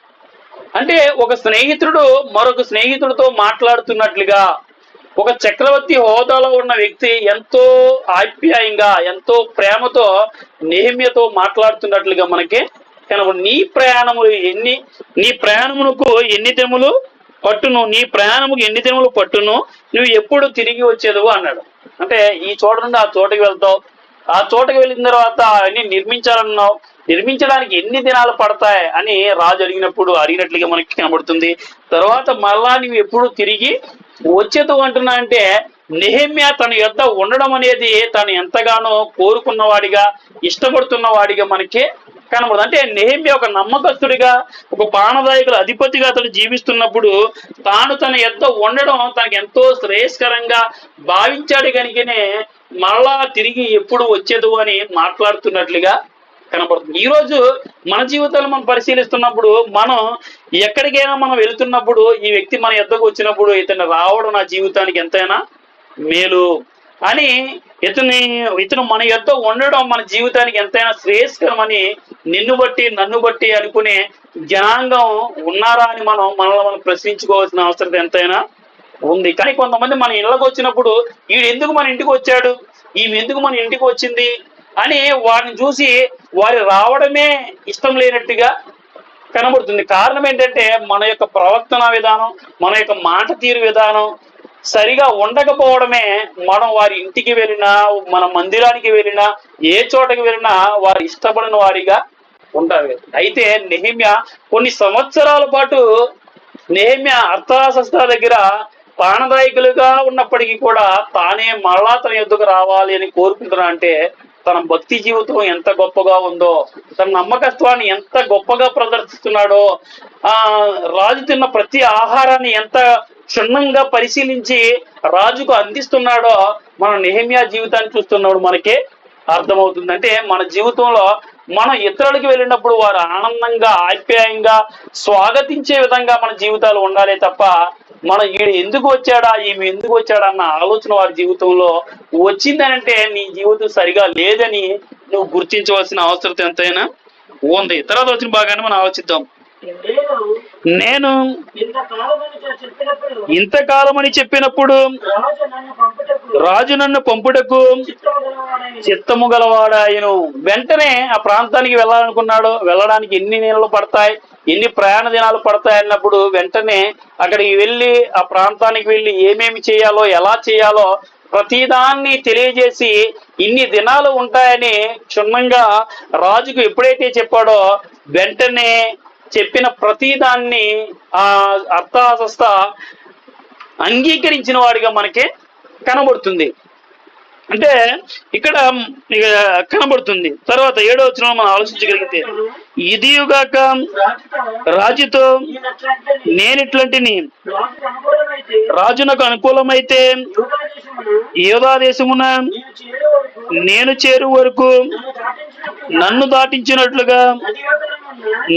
అంటే ఒక స్నేహితుడు మరొక స్నేహితుడితో మాట్లాడుతున్నట్లుగా, ఒక చక్రవర్తి హోదాలో ఉన్న వ్యక్తి ఎంతో ఆప్యాయంగా, ఎంతో ప్రేమతో నెహెమ్యాతో మాట్లాడుతున్నట్లుగా మనకి కనబడు. నీ ప్రయాణమునకు ఎన్ని దినములు పట్టును, నీ ప్రయాణముకు ఎన్ని దినములు పట్టును, నువ్వు ఎప్పుడు తిరిగి వచ్చేదువు అన్నాడు. అంటే ఈ చోట నుండి ఆ చోటకి వెళ్తావు, ఆ చోటకి వెళ్ళిన తర్వాత అన్ని నిర్మించాలన్నావు, నిర్మించడానికి ఎన్ని దినాలు పడతాయి అని రాజు అడిగినట్లుగా మనకి కనబడుతుంది. తర్వాత మళ్ళా నువ్వు ఎప్పుడు తిరిగి వచ్చేదు అంటున్నా అంటే నెహెమ్యా తన యొద్ద ఉండడం అనేది తను ఎంతగానో కోరుకున్నవాడిగా, ఇష్టపడుతున్న వాడిగా మనకి కనబడదు. అంటే నెహెమ్యా ఒక నమ్మకస్తుడిగా, ఒక పానదాయకుల అధిపతిగా అతడు జీవిస్తున్నప్పుడు తాను తన యొద్ద ఉండడం తనకు ఎంతో శ్రేయస్కరంగా భావించాడు కనుకనే మళ్ళా తిరిగి ఎప్పుడు వచ్చేదు అని మాట్లాడుతున్నట్లుగా కనబడుతుంది. ఈ రోజు మన జీవితాలు మనం పరిశీలిస్తున్నప్పుడు, మనం ఎక్కడికైనా మనం వెళుతున్నప్పుడు ఈ వ్యక్తి మన యొద్దకు వచ్చినప్పుడు ఇతను రావడం నా జీవితానికి ఎంతైనా మేలు అని, ఇతను మన యొద్ద ఉండడం మన జీవితానికి ఎంతైనా శ్రేయస్కరమని నిన్ను బట్టి నన్ను బట్టి అనుకునే జనాంగం ఉన్నారా అని మనం ప్రశ్నించుకోవాల్సిన అవసరం ఎంతైనా ఉంది. కానీ కొంతమంది మన ఇళ్ళకు వచ్చినప్పుడు వీడు ఎందుకు మన ఇంటికి వచ్చాడు, ఈమె ఎందుకు మన ఇంటికి వచ్చింది అని వారిని చూసి వారి రావడమే ఇష్టం లేనట్టుగా కనబడుతుంది. కారణం ఏంటంటే మన యొక్క ప్రవర్తన విధానం, మన యొక్క మాట తీరు విధానం సరిగా ఉండకపోవడమే. మనం వారి ఇంటికి వెళ్ళినా, మన మందిరానికి వెళ్ళినా, ఏ చోటకి వెళ్ళినా వారు ఇష్టపడిన వారిగా ఉంటారు. అయితే నెహెమ్యా కొన్ని సంవత్సరాల పాటు నెహెమ్యా అర్థశాస్త్ర దగ్గర పానదాయకులుగా ఉన్నప్పటికీ కూడా తానే మరలా తన యొద్దకు రావాలి అని కోరుకుంటున్నా అంటే తన భక్తి జీవితం ఎంత గొప్పగా ఉందో, తన నమ్మకత్వాన్ని ఎంత గొప్పగా ప్రదర్శిస్తున్నాడో, రాజు తిన్న ప్రతి ఆహారాన్ని ఎంత క్షుణ్ణంగా పరిశీలించి రాజుకు అందిస్తున్నాడో మనం నెహెమ్యా జీవితాన్ని చూస్తున్నప్పుడు మనకి అర్థమవుతుంది. అంటే మన జీవితంలో మనం ఇతరులకు వెళ్ళినప్పుడు వారు ఆనందంగా, ఆప్యాయంగా స్వాగతించే విధంగా మన జీవితాలు ఉండాలి తప్ప మనం ఈడు ఎందుకు వచ్చాడా, ఈమె ఎందుకు వచ్చాడా అన్న ఆలోచన వారి జీవితంలో వచ్చిందనంటే నీ జీవితం సరిగా లేదని నువ్వు గుర్తించవలసిన అవసరం ఎంతైనా ఉంది. తర్వాత వచ్చిన భాగాన్ని మనం ఆలోచిద్దాం. నేను ఇంతకాలం అని చెప్పినప్పుడు రాజు నన్ను పంపుటకు చిత్తము గలవాడాయను. వెంటనే ఆ ప్రాంతానికి వెళ్ళాలనుకున్నాడు. వెళ్ళడానికి ఎన్ని నెలలు పడతాయి, ఎన్ని ప్రయాణ దినాలు పడతాయి అన్నప్పుడు వెంటనే అక్కడికి వెళ్ళి ఆ ప్రాంతానికి వెళ్ళి ఏమేమి చేయాలో, ఎలా చేయాలో ప్రతిదాన్ని తెలియజేసి ఇన్ని దినాలు ఉంటాయని క్షుణ్ణంగా రాజుకు ఎప్పుడైతే చెప్పాడో వెంటనే చెప్పిన ప్రతిదాన్ని ఆ అర్థశాస్త్ర అంగీకరించిన వాడిగా మనకి కనబడుతుంది. అంటే ఇక్కడ కనబడుతుంది. తర్వాత 7వ వచనం మనం ఆలోచించగలిగితే, ఇదియుగాక రాజుతో నేనిట్లాంటిని రాజునకు అనుకూలమైతే యోధా దేశమున నేను చేరు వరకు నన్ను దాటించినట్లుగా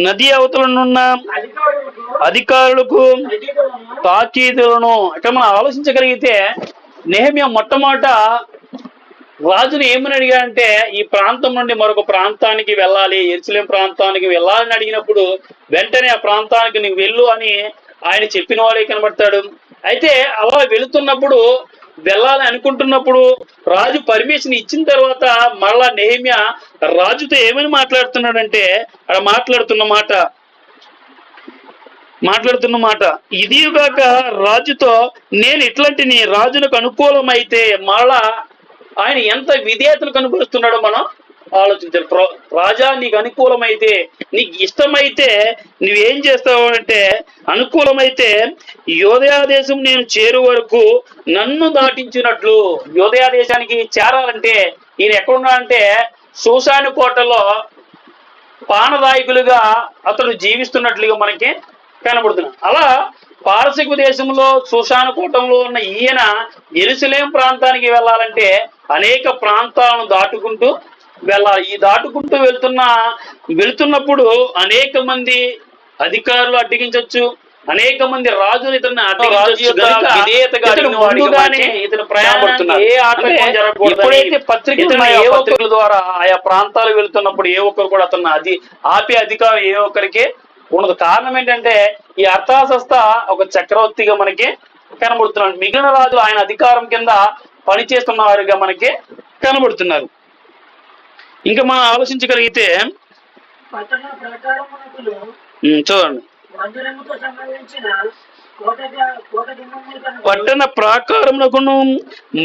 నది అవతలనున్న అధికారులకు తాకీదులను. ఇక్కడ మనం ఆలోచించగలిగితే నెహెమ్యా మొట్టమొదట రాజును ఏమని అడిగాడంటే ఈ ప్రాంతం నుండి మరొక ప్రాంతానికి వెళ్ళాలి, యెరూషలేము ప్రాంతానికి వెళ్ళాలని అడిగినప్పుడు వెంటనే ఆ ప్రాంతానికి నువ్వు వెళ్ళు అని ఆయన చెప్పిన వాడే కనబడతాడు. అయితే అలా వెళుతున్నప్పుడు, వెళ్ళాలని అనుకుంటున్నప్పుడు రాజు పర్మిషన్ ఇచ్చిన తర్వాత మరలా నెహెమ్యా రాజుతో ఏమని మాట్లాడుతున్నాడంటే అక్కడ మాట్లాడుతున్న మాట ఇదిగాక రాజుతో నేను ఇట్లాంటి నీ రాజునకు అనుకూలమైతే మరలా ఆయన ఎంత విధేయతను కనబరుస్తున్నాడో మనం ఆలోచించాలి. రాజా నీకు అనుకూలమైతే, నీకు ఇష్టమైతే నువ్వేం చేస్తావు అంటే, అనుకూలమైతే యోదయా దేశం నేను చేరు వరకు నన్ను దాటించినట్లు. యోదయా దేశానికి చేరాలంటే ఈయన ఎక్కడున్నాడంటే షూషాను కోటలో పానదాయకులుగా అతడు జీవిస్తున్నట్లుగా మనకి కనబడుతున్నాడు. అలా పారసిక దేశంలో షూషాను కోటంలో ఉన్న ఈయన యెరూషలేము ప్రాంతానికి వెళ్ళాలంటే అనేక ప్రాంతాలను దాటుకుంటూ వెళ్ళాలి. ఈ దాటుకుంటూ వెళ్తున్నప్పుడు అనేక మంది అధికారులు అడ్డగించవచ్చు, అనేక మంది రాజులు ఇతను ఎప్పుడైతే పత్రికల ద్వారా ఆయా ప్రాంతాలు వెళ్తున్నప్పుడు ఏ ఒక్కరు కూడా అతను ఆపే అధికారం ఏ ఒక్కరికి ఉండదు. కారణం ఏంటంటే ఈ అర్థశాస్త్ర ఒక చక్రవర్తిగా మనకి కనబడుతున్నాడు. మిగిలిన రాజులు ఆయన అధికారం కింద పనిచేస్తున్న వారిగా మనకి కనబడుతున్నారు. ఇంకా మనం ఆలోచించగలిగితే చూడండి, పట్టణ ప్రాకారములకును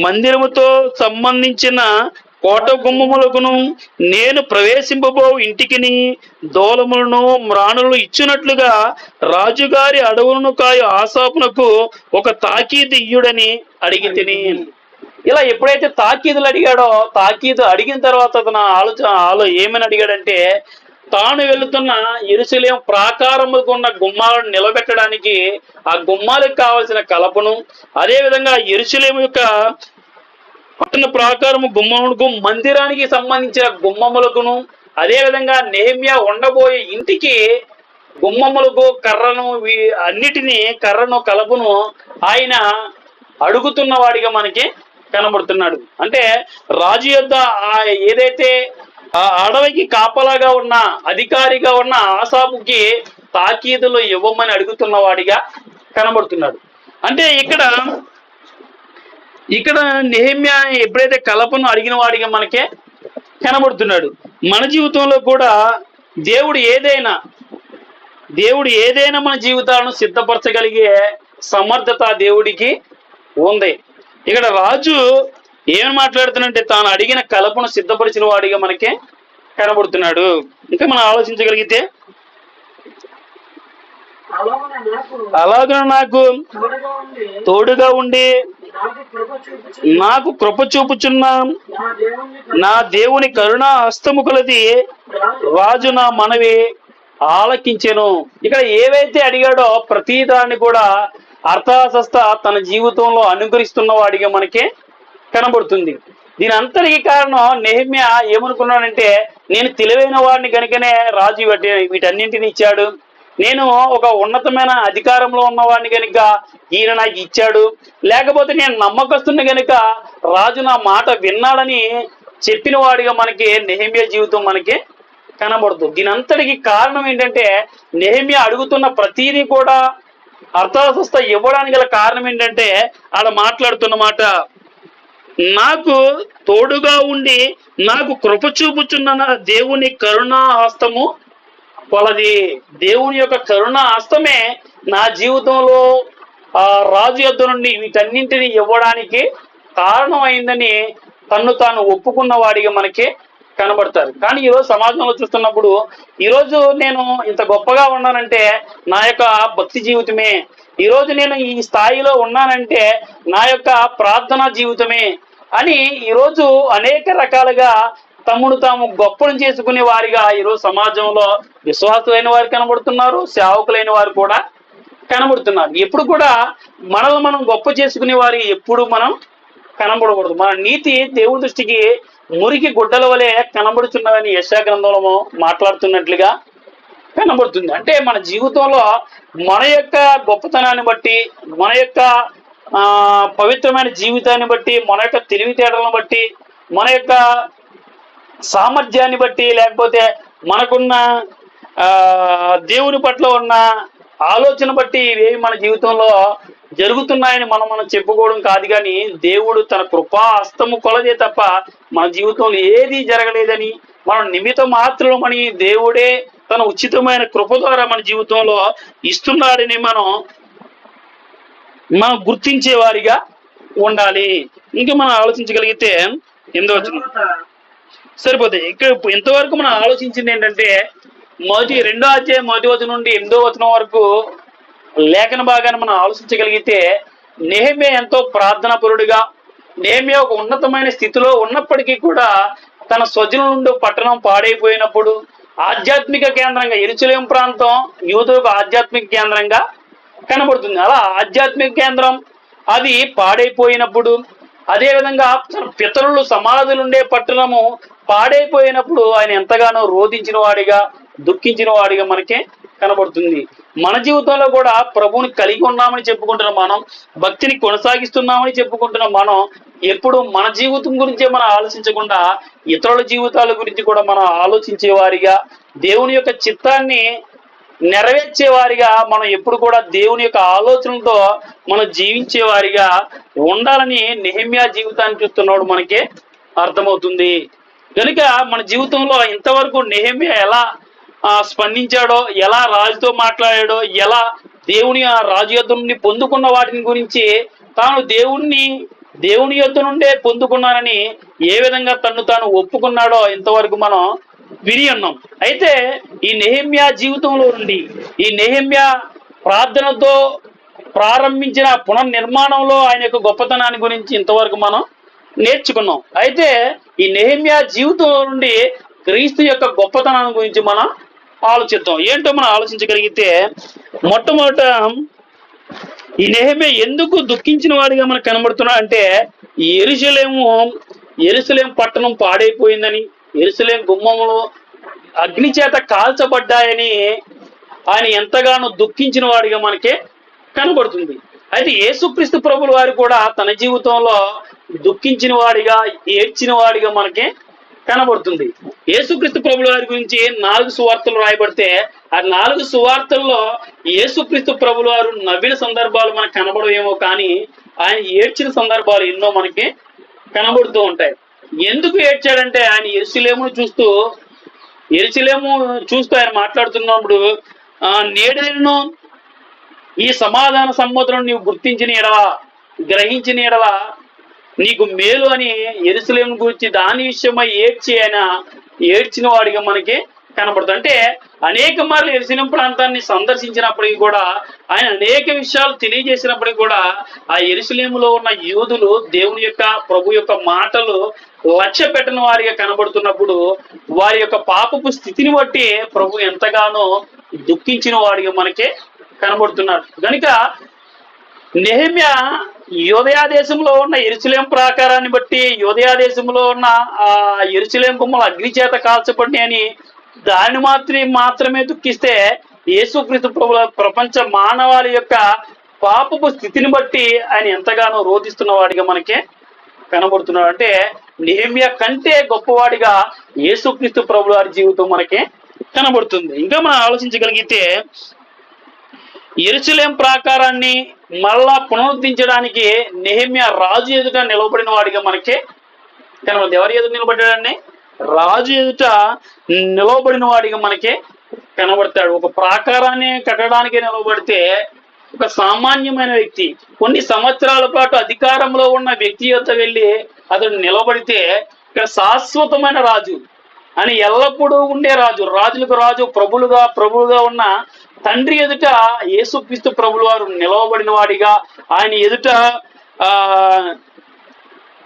మందిరముతో సంబంధించిన కోట గుమ్మములకును నేను ప్రవేశింపబో ఇంటికిని దోలములను మ్రాణులను ఇచ్చినట్లుగా రాజుగారి అడవులను కాయు ఆసాపునకు ఒక తాకీదు ఇయ్యుడని అడిగి తిని. ఇలా ఎప్పుడైతే తాకీదులు అడిగాడో, తాకీదు అడిగిన తర్వాత తన ఆలో ఏమని అడిగాడంటే, తాను వెళుతున్న యెరూషలేము ప్రాకారములకు ఉన్న గుమ్మాలను నిలబెట్టడానికి ఆ గుమ్మాలకు కావలసిన కలపను, అదేవిధంగా యెరూషలేము యొక్క పట్టణ ప్రాకారము గుమ్మములకు మందిరానికి సంబంధించిన గుమ్మములకును, అదేవిధంగా నెహెమ్యా ఉండబోయే ఇంటికి గుమ్మములకు కర్రను అన్నిటినీ కర్రను కలపను ఆయన అడుగుతున్న వాడిగా మనకి కనబడుతున్నాడు. అంటే రాజు యొద్ద ఏదైతే ఆ అడవికి కాపలాగా ఉన్న అధికారిగా ఉన్న ఆసాపుకి తాకీదులు ఇవ్వమని అడుగుతున్న వాడిగా కనబడుతున్నాడు. అంటే ఇక్కడ నెహెమ్యా ఎప్పుడైతే కలపను అడిగిన వాడిగా మనకే కనబడుతున్నాడు. మన జీవితంలో కూడా దేవుడు ఏదైనా మన జీవితాలను సిద్ధపరచగలిగే సమర్థత దేవుడికి ఉంది. ఇక్కడ రాజు ఏమని మాట్లాడుతున్నాడంటే, తాను అడిగిన కలపను సిద్ధపరిచిన వాడిగా మనకే కనబడుతున్నాడు. ఇంకా మనం ఆలోచించగలిగితే, అలాగే నాకు తోడుగా ఉండి నాకు కృప చూపుచున్న నా దేవుని కరుణా హస్తము కొలది రాజు నా మనవి ఆలకించెను. ఇక్కడ ఏవైతే అడిగాడో ప్రతిదాన్ని కూడా అర్థాశస్త తన జీవితంలో అనుకరిస్తున్న వాడిగా మనకి కనబడుతుంది. దీని అంతటికి కారణం నెహెమ్యా ఏమనుకున్నాడంటే, నేను తెలివైన వాడిని కనుకనే రాజు వీటన్నింటిని ఇచ్చాడు, నేను ఒక ఉన్నతమైన అధికారంలో ఉన్నవాడిని కనుక ఈయన నాకు ఇచ్చాడు, లేకపోతే నేను నమ్మకస్తుని కనుక రాజు నా మాట విన్నాడని చెప్పిన వాడిగా మనకి నెహెమ్యా జీవితం మనకి కనబడుతుంది. దీని అంతటికి కారణం ఏంటంటే, నెహెమ్యా అడుగుతున్న ప్రతిదీ కూడా అర్థాశస్త ఇవ్వడానికి గల కారణం ఏంటంటే, ఆడ మాట్లాడుతున్న మాట, నాకు తోడుగా ఉండి నాకు కృప చూపుచున్న నా దేవుని కరుణా హస్తము కొలది. దేవుని యొక్క కరుణా హస్తమే నా జీవితంలో ఆ రాజు యొద్ద నుండి వీటన్నింటినీ ఇవ్వడానికి కారణమైందని తన్ను తాను ఒప్పుకున్న వాడిగా మనకి కనబడతారు. కానీ ఈరోజు సమాజంలో చూస్తున్నప్పుడు, ఈరోజు నేను ఇంత గొప్పగా ఉన్నానంటే నా యొక్క భక్తి జీవితమే, ఈరోజు నేను ఈ స్థాయిలో ఉన్నానంటే నా యొక్క ప్రార్థనా జీవితమే అని ఈరోజు అనేక రకాలుగా తమ్ముడు తాము గొప్పలు చేసుకునే వారిగా ఈరోజు సమాజంలో విశ్వాసులైన వారు కనబడుతున్నారు, సేవకులైన వారు కూడా కనబడుతున్నారు. ఎప్పుడు కూడా మనల్ని మనం గొప్ప చేసుకునే వారి ఎప్పుడు మనం కనబడకూడదు. మన నీతి దేవుని దృష్టికి మురికి గుడ్డల వలె కనబడుతున్నదని యెషయా గ్రంథంలో మాట్లాడుతున్నట్లుగా కనబడుతుంది. అంటే మన జీవితంలో మన యొక్క గొప్పతనాన్ని బట్టి, మన యొక్క పవిత్రమైన జీవితాన్ని బట్టి, మన యొక్క తెలివితేటలను బట్టి, మన యొక్క సామర్థ్యాన్ని బట్టి, లేకపోతే మనకున్న దేవుని పట్ల ఉన్న ఆలోచన బట్టి ఇవేవి మన జీవితంలో జరుగుతున్నాయని మనం చెప్పుకోవడం కాదు. కానీ దేవుడు తన కృపా హస్తము కొలదే తప్ప మన జీవితంలో ఏది జరగలేదని, మనం నిమిత్త మాత్రమని దేవుడే తన ఉచితమైన కృప ద్వారా మన జీవితంలో ఇస్తున్నాడని మనం గుర్తించే వారిగా ఉండాలి. ఇంకా మనం ఆలోచించగలిగితే 8వ వచనం సరిపోతాయి. ఇక్కడ ఇంతవరకు మనం ఆలోచించింది ఏంటంటే, 2వ అధ్యాయం 1వ వచనం నుండి 8వ వచనం వరకు లేఖన భాగాన్ని మనం ఆలోచించగలిగితే, నెహెమ్యా ఎంతో ప్రార్థనాపరుడిగా, నెహెమ్యా ఒక ఉన్నతమైన స్థితిలో ఉన్నప్పటికీ కూడా తన స్వజనుల నుండి పట్టణం పాడైపోయినప్పుడు ఆధ్యాత్మిక కేంద్రంగా యెరూషలేము ప్రాంతం యూదులకు ఆధ్యాత్మిక కేంద్రంగా కనబడుతుంది. అలా ఆధ్యాత్మిక కేంద్రం అది పాడైపోయినప్పుడు, అదేవిధంగా పితరులు సమాధులు ఉండే పట్టణము పాడైపోయినప్పుడు ఆయన ఎంతగానో రోధించిన వాడిగా, దుఃఖించిన వాడిగా మనకే కనబడుతుంది. మన జీవితంలో కూడా ప్రభువుని కలిగి ఉన్నామని చెప్పుకుంటున్న మనం, భక్తిని కొనసాగిస్తున్నామని చెప్పుకుంటున్న మనం ఎప్పుడు మన జీవితం గురించే మనం ఆలోచించకుండా ఇతరుల జీవితాల గురించి కూడా మనం ఆలోచించే వారిగా, దేవుని యొక్క చిత్తాన్ని నెరవేర్చే వారిగా మనం ఎప్పుడు కూడా దేవుని యొక్క ఆలోచనలతో మనం జీవించే వారిగా ఉండాలని నెహెమ్యా జీవితాన్ని చూస్తున్నాడు మనకే అర్థమవుతుంది. కనుక మన జీవితంలో ఇంతవరకు నెహెమ్యా ఎలా స్పందించాడో, ఎలా రాజుతో మాట్లాడాడో, ఎలా దేవుని ఆ రాజు యొద్ద నుండి పొందుకున్న వాటిని గురించి తాను దేవుని యొద్ద నుండే పొందుకున్నానని ఏ విధంగా తను తాను ఒప్పుకున్నాడో ఇంతవరకు మనం విని ఉన్నాం. అయితే ఈ నెహెమ్యా జీవితంలో నుండి, ఈ నెహెమ్యా ప్రార్థనతో ప్రారంభించిన పునర్నిర్మాణంలో ఆయన యొక్క గొప్పతనాన్ని గురించి ఇంతవరకు మనం నేర్చుకున్నాం. అయితే ఈ నెహెమ్యా జీవితంలో నుండి క్రీస్తు యొక్క గొప్పతనాన్ని గురించి మనం ఆలోచిద్దాం. ఏంటో మనం ఆలోచించగలిగితే, మొట్టమొదట ఈ నెహెమ్యా ఎందుకు దుఃఖించిన వాడిగా మనకు కనబడుతున్నా అంటే, యెరూషలేము పట్టణం పాడైపోయిందని, యెరూషలేము గుమ్మములు అగ్ని చేత కాల్చబడ్డాయని ఆయన ఎంతగానో దుఃఖించిన వాడిగా మనకి కనబడుతుంది. అయితే యేసుక్రీస్తు ప్రభుల వారు కూడా తన జీవితంలో దుఃఖించిన వాడిగా, ఏడ్చిన వాడిగా మనకి కనబడుతుంది. యేసుక్రీస్తు ప్రభుల వారి గురించి 4 సువార్తలు రాయబడితే, ఆ 4 సువార్తల్లో యేసుక్రీస్తు ప్రభుల వారు నవ్విన సందర్భాలు మనకు కనబడవేమో, కానీ ఆయన ఏడ్చిన సందర్భాలు ఎన్నో మనకి కనబడుతూ ఉంటాయి. ఎందుకు ఏడ్చాడంటే, ఆయన యెరూషలేమును చూస్తూ ఆయన మాట్లాడుతున్నప్పుడు, నేడైనను ఈ సమాధాన సముద్రం నీవు గుర్తించిన ఎడల, గ్రహించిన ఎడల నీకు మేలు అని యెరూషలేము గురించి దాని విషయమై ఆయన ఏడ్చిన వాడిగా మనకి కనబడుతుంది. అంటే అనేక మార్లు యెరూషలేము ప్రాంతాన్ని సందర్శించినప్పటికీ కూడా, ఆయన అనేక విషయాలు తెలియజేసినప్పటికీ కూడా, ఆ యెరూషలేములో ఉన్న యూదులు దేవుని యొక్క ప్రభు యొక్క మాటలు లక్ష్య పెట్టని వారిగా కనబడుతున్నప్పుడు, వారి యొక్క పాపపు స్థితిని బట్టి ప్రభు ఎంతగానో దుఃఖించిన వాడిగా మనకి కనబడుతున్నాడు. కనుక నెహెమ్యా యూదయ దేశంలో ఉన్న యెరూషలేము ప్రాకారాన్ని బట్టి, యూదయ దేశంలో ఉన్న ఆ యెరూషలేము గుమ్మలు అగ్ని చేత కాల్చబడి అని దాన్ని మాత్రమే దుఃఖిస్తే, యేసుక్రీస్తు ప్రభువు ప్రపంచ మానవాళి యొక్క పాపపు స్థితిని బట్టి ఆయన ఎంతగానో రోధిస్తున్న వాడిగా మనకి కనబడుతున్నాడు. అంటే నెహెమ్యా కంటే గొప్పవాడిగా యేసుక్రీస్తు ప్రభువు వారి జీవితం మనకి కనబడుతుంది. ఇంకా మనం ఆలోచించగలిగితే, యెరూషలేము ప్రాకారాన్ని మళ్ళా పునరుద్ధరించడానికి నెహెమ్యా రాజు ఎదుట నిలబడిన వాడిగా మనకి కనబడుతుంది. ఎవరి ఎదుట నిలబడ్డాడని? రాజు ఎదుట నిలబడిన వాడిగా మనకి కనబడతాడు. ఒక ప్రాకారాన్ని కట్టడానికి నిలబడితే ఒక సామాన్యమైన వ్యక్తి, కొన్ని సంవత్సరాల పాటు అధికారంలో ఉన్న వ్యక్తి యొద్ద వెళ్ళి అతడు నిలబడితే, ఇక్కడ శాశ్వతమైన రాజు అని ఎల్లప్పుడూ ఉండే రాజు, రాజులకు రాజు, ప్రభువుగా ఉన్న తండ్రి ఎదుట యేసుక్రీస్తు ప్రభుల వారు నిలవబడిన వాడిగా, ఆయన ఎదుట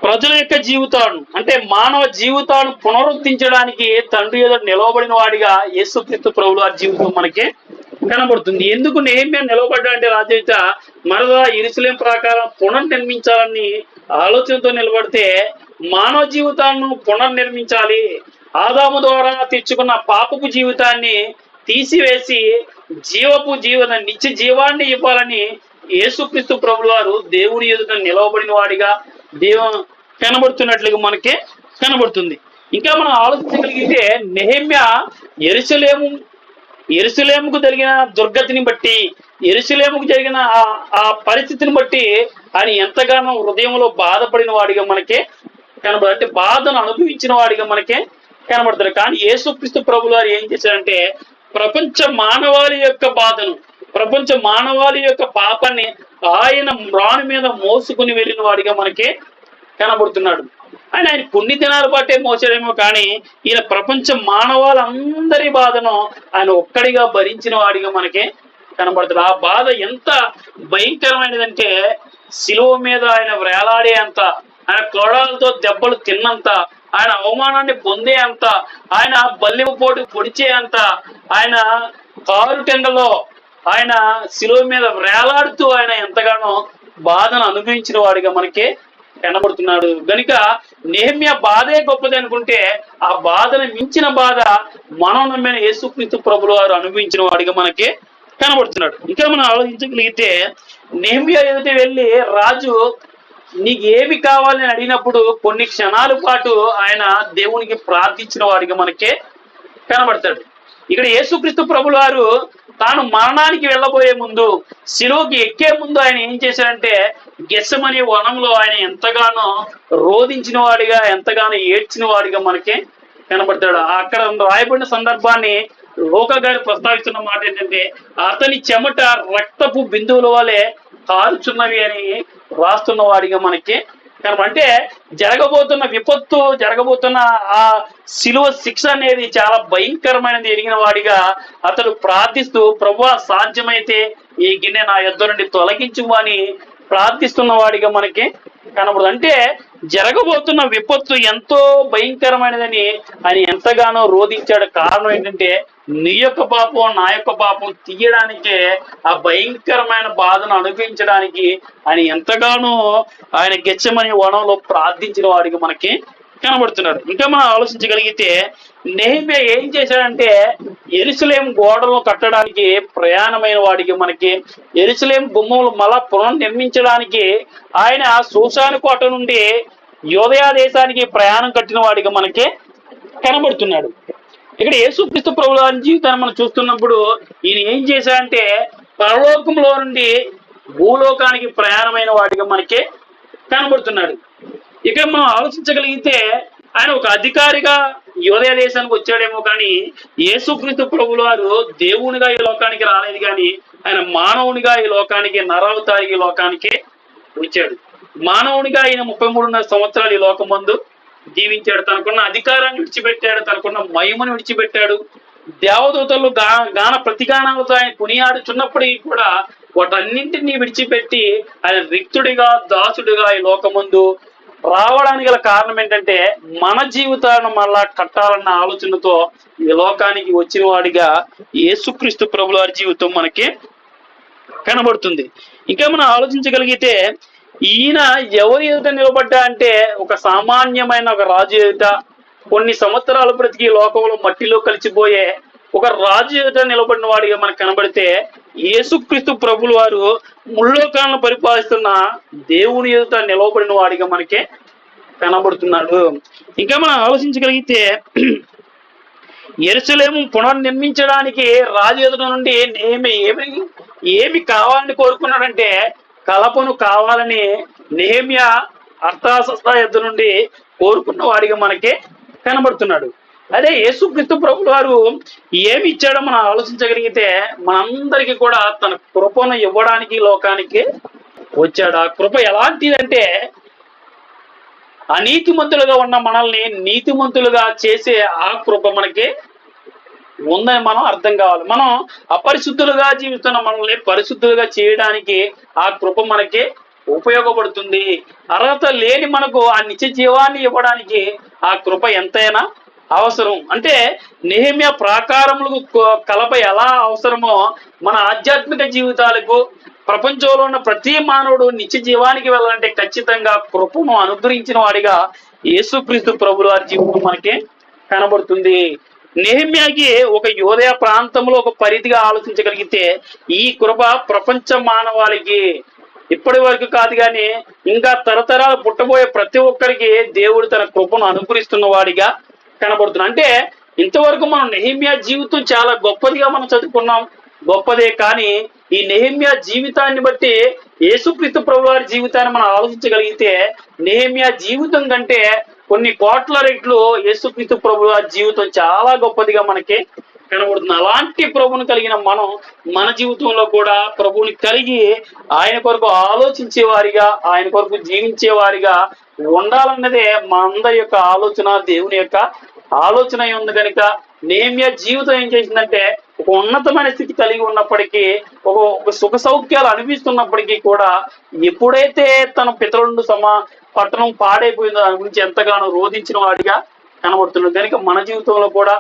ప్రజల యొక్క జీవితాలను, అంటే మానవ జీవితాలను పునరుద్ధరించడానికి తండ్రి ఎదుట నిలవబడిన వాడిగా యేసుక్రీస్తు ప్రభుల వారి జీవితం మనకి కనబడుతుంది. ఎందుకు నెహెమ్యా నిలవబడ్డా అంటే, రాజు మరలా యెరూషలేము ప్రాకారం పునర్నిర్మించాలని ఆలోచనతో నిలబడితే, మానవ జీవితాలను పునర్నిర్మించాలి, ఆదాము ద్వారా తెచ్చుకున్న పాపపు జీవితాన్ని తీసివేసి నిత్య జీవాన్ని ఇవ్వాలని యేసుక్రీస్తు ప్రభుల వారు దేవుని ఎదుట నిలవబడిన వాడిగా కనబడుతున్నట్లుగా మనకి కనబడుతుంది. ఇంకా మనం ఆలోచించగలిగితే, నెహెమ్యా యెరూషలేముకు జరిగిన దుర్గతిని బట్టి, యెరూషలేముకు జరిగిన ఆ పరిస్థితిని బట్టి ఆయన ఎంతగానో హృదయంలో బాధపడిన వాడిగా మనకి కనబడు, అంటే బాధను అనుభవించిన వాడిగా మనకి కనబడతాడు. కానీ యేసుక్రీస్తు ప్రభుల వారు ఏం చేశారంటే, ప్రపంచ మానవాళి యొక్క బాధను, ప్రపంచ మానవాళి యొక్క పాపాన్ని ఆయన రాణి మీద మోసుకుని వెళ్ళిన వాడిగా మనకి కనబడుతున్నాడు. ఆయన కొన్ని దినాల పాటే మోసాడేమో, కానీ ఈయన ప్రపంచ మానవాళ్ళందరి బాధను ఆయన ఒక్కడిగా భరించిన వాడిగా మనకి కనబడుతుంది. ఆ బాధ ఎంత భయంకరమైనదంటే, శిలువ మీద ఆయన వేలాడే అంత, ఆయన కొడాలతో దెబ్బలు తిన్నంత, ఆయన అవమానాన్ని పొందే అంత, ఆయన బల్లెము పోటు పొడిచే అంత, ఆయన కారుటెండలో ఆయన శిలువ మీద వేలాడుతూ ఆయన ఎంతగానో బాధను అనుభవించిన వాడిగా మనకి కనబడుతున్నాడు. గనుక నెహెమ్యా బాధే గొప్పది అనుకుంటే, ఆ బాధను మించిన బాధ మనం నమ్మిన యేసుక్రీస్తు ప్రభుల వారు అనుభవించిన వాడిగా మనకి కనబడుతున్నాడు. ఇంకా మనం ఆలోచించగలిగితే, నెహెమ్యా ఎదుట వెళ్ళి రాజు నీకు ఏమి కావాలని అడిగినప్పుడు కొన్ని క్షణాల పాటు ఆయన దేవునికి ప్రార్థించిన వాడిగా మనకి కనబడతాడు. ఇక్కడ యేసుక్రీస్తు ప్రభుల వారు తాను మరణానికి వెళ్ళబోయే ముందు, శిలువకి ఎక్కే ముందు ఆయన ఏం చేశాడంటే, గెత్సెమనే వనంలో ఆయన ఎంతగానో రోధించిన వాడిగా, ఎంతగానో ఏడ్చిన వాడిగా మనకి కనబడతాడు. అక్కడ రాయబడిన సందర్భాన్ని లోక గారు ప్రస్తావిస్తున్న మాట ఏంటంటే అతని చెమట రక్తపు బిందువుల వలె కారుచున్నవి అని రాస్తున్న వాడిగా మనకి అంటే జరగబోతున్న విపత్తు, జరగబోతున్న ఆ శిలువ శిక్ష అనేది చాలా భయంకరమైనది ఎరిగిన వాడిగా అతడు ప్రార్థిస్తూ ప్రభువా సాధ్యమైతే ఈ గిన్నె నా యొద్ద నుండి తొలగించుము అని ప్రార్థిస్తున్న వాడిగా మనకి కనబడదు. అంటే జరగబోతున్న విపత్తు ఎంతో భయంకరమైనదని ఆయన ఎంతగానో రోధించాడు. కారణం ఏంటంటే నీ యొక్క పాపం నా యొక్క పాపం తీయడానికే, ఆ భయంకరమైన బాధను అనుభవించడానికి ఆయన ఎంతగానో ఆయన గెచ్చమని వనంలో ప్రార్థించిన వాడికి మనకి కనబడుతున్నాడు. ఇంకా మనం ఆలోచించగలిగితే నెహెమ్యా ఏం చేశాడంటే యెరూషలేము గోడలను కట్టడానికి ప్రయాణమైన వాడికి మనకి, యెరూషలేము గుమ్మములు మళ్ళా పునర్నిర్మించడానికి ఆయన షూషాను కోట నుండి యూదయ దేశానికి ప్రయాణం కట్టిన వాడికి మనకి కనబడుతున్నాడు. ఇక్కడ యేసుక్రీస్తు ప్రభువారి జీవితాన్ని మనం చూస్తున్నప్పుడు ఈయన ఏం చేశాడంటే పరలోకంలో నుండి భూలోకానికి ప్రయాణమైన వాడిగా మనకి కనబడుతున్నాడు. ఇక మనం ఆలోచించగలిగితే ఆయన ఒక అధికారిగా యూదయ దేశానికి వచ్చాడేమో కానీ యేసుక్రీస్తు ప్రభువుల వారు దేవునిగా ఈ లోకానికి రాలేదు, కానీ ఆయన మానవునిగా ఈ లోకానికి, నరావతారి ఈ లోకానికి వచ్చాడు. మానవునిగా ఆయన 33.5 సంవత్సరాలు ఈ లోకమందు జీవించాడు. తనకున్న అధికారాన్ని విడిచిపెట్టాడు, తనకున్న మహిమను విడిచిపెట్టాడు. దేవదూతలు గాన ప్రతిగానాలతో ఆయన కొనియాడుచున్నప్పటికీ కూడా వాటన్నింటినీ విడిచిపెట్టి ఆయన రిక్తుడిగా, దాసుడిగా ఈ లోకమందు రావడానికి గల కారణం ఏంటంటే మన జీవితాలను మళ్ళా కట్టాలన్న ఆలోచనతో ఈ లోకానికి వచ్చిన వాడిగా యేసుక్రీస్తు ప్రభుల వారి జీవితం మనకి కనబడుతుంది. ఇంకా మనం ఆలోచించగలిగితే ఈయన ఎవరి ఎదుట నిలబడ్డా అంటే ఒక సామాన్యమైన ఒక రాజు ఎదుట, కొన్ని సంవత్సరాలు బ్రతికి లోకంలో మట్టిలో కలిసిపోయే ఒక రాజు ఎదుట నిలబడిన వాడిగా మనకు కనబడితే యేసుక్రీస్తు ప్రభుల వారు ముల్లోకాలను పరిపాలిస్తున్న దేవుని ఎదుట నిలవబడిన వాడిగా మనకి కనబడుతున్నాడు. ఇంకా మనం ఆలోచించగలిగితే యెరూషలేము పునర్నిర్మించడానికి రాజు ఎదుట నుండి ఏమి కావాలని కోరుకున్నాడంటే కలపను కావాలని నెహెమ్యా అర్తాషస్త యుద్ధ నుండి కోరుకున్న వాడిగా మనకి కనబడుతున్నాడు. అదే యేసుక్రీస్తు ప్రభుల వారు ఏమి ఇచ్చాడో మనం ఆలోచించగలిగితే మనందరికీ కూడా తన కృపను ఇవ్వడానికి లోకానికి వచ్చాడు. ఆ కృప ఎలాంటిదంటే అనీతిమంతులుగా ఉన్న మనల్ని నీతిమంతులుగా చేసే ఆ కృప మనకి ఉందని మనం అర్థం కావాలి. మనం అపరిశుద్ధులుగా జీవిస్తున్న మనల్ని పరిశుద్ధులుగా చేయడానికి ఆ కృప మనకి ఉపయోగపడుతుంది. అర్హత లేని మనకు ఆ నిత్య జీవాన్ని ఇవ్వడానికి ఆ కృప ఎంతైనా అవసరం. అంటే నెహెమ్యా ప్రాకారములకు కలప ఎలా అవసరమో మన ఆధ్యాత్మిక జీవితాలకు, ప్రపంచంలో ఉన్న ప్రతి మానవుడు నిత్య జీవానికి వెళ్ళాలంటే ఖచ్చితంగా కృపను అనుగ్రహించిన వాడిగా యేసుక్రీస్తు ప్రభుల వారి జీవితం మనకి కనబడుతుంది. నెహెమ్యాకి ఒక యూదయ ప్రాంతంలో ఒక పరిధిగా ఆలోచించగలిగితే ఈ కృప ప్రపంచ మానవాళికి ఇప్పటి వరకు కాదు కానీ ఇంకా తరతరాలు పుట్టబోయే ప్రతి ఒక్కరికి దేవుడు తన కృపను అనుగ్రహిస్తున్న వాడిగా కనబడుతున్నాడు. అంటే ఇంతవరకు మనం నెహెమ్యా జీవితం చాలా గొప్పదిగా మనం చదువుకున్నాం, గొప్పదే. కానీ ఈ నెహెమ్యా జీవితాన్ని బట్టి యేసుక్రీస్తు ప్రభుల వారి జీవితాన్ని మనం ఆలోచించగలిగితే నెహెమ్యా జీవితం కంటే కొన్ని కోట్ల రెట్లు యేసుక్రీస్తు ప్రభుల వారి జీవితం చాలా గొప్పదిగా మనకి కనబడుతుంది. అలాంటి ప్రభుని కలిగిన మనం మన జీవితంలో కూడా ప్రభుని కలిగి ఆయన కొరకు ఆలోచించే వారిగా, ఆయన కొరకు జీవించే వారిగా ఉండాలన్నదే మా అందరి యొక్క ఆలోచన, దేవుని యొక్క ఆలోచన ఉంది. కనుక నెహెమ్యా జీవితం ఏం చేసిందంటే ఒక ఉన్నతమైన స్థితి కలిగి ఉన్నప్పటికీ, ఒక సుఖ సౌఖ్యాలు అనిపిస్తున్నప్పటికీ కూడా ఎప్పుడైతే తన పితరుడు పట్టణం పాడైపోయిందో దాని గురించి ఎంతగానో రోధించిన వాడిగా కనబడుతున్నాడు. కనుక మన జీవితంలో కూడా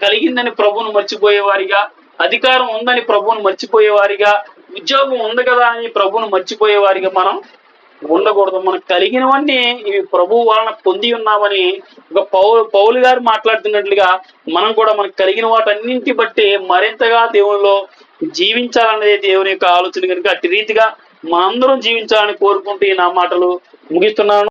కలిగిందని ప్రభువును మర్చిపోయేవారిగా, అధికారం ఉందని ప్రభువును మర్చిపోయేవారిగా, ఉద్యోగం ఉంది కదా అని ప్రభువును మర్చిపోయేవారిగా మనం ఉండకూడదు. మనకు కలిగినవన్నీ ఇవి ప్రభువు వలన పొంది ఉన్నామని ఒక పౌలు గారు మాట్లాడుతున్నట్లుగా మనం కూడా మనకు కలిగిన వాటన్నింటి బట్టి మరింతగా దేవునిలో జీవించాలనేది దేవుని యొక్క ఆలోచన. కనుక అట్టి రీతిగా మనందరం జీవించాలని కోరుకుంటూ నా మాటలు ముగిస్తున్నాను.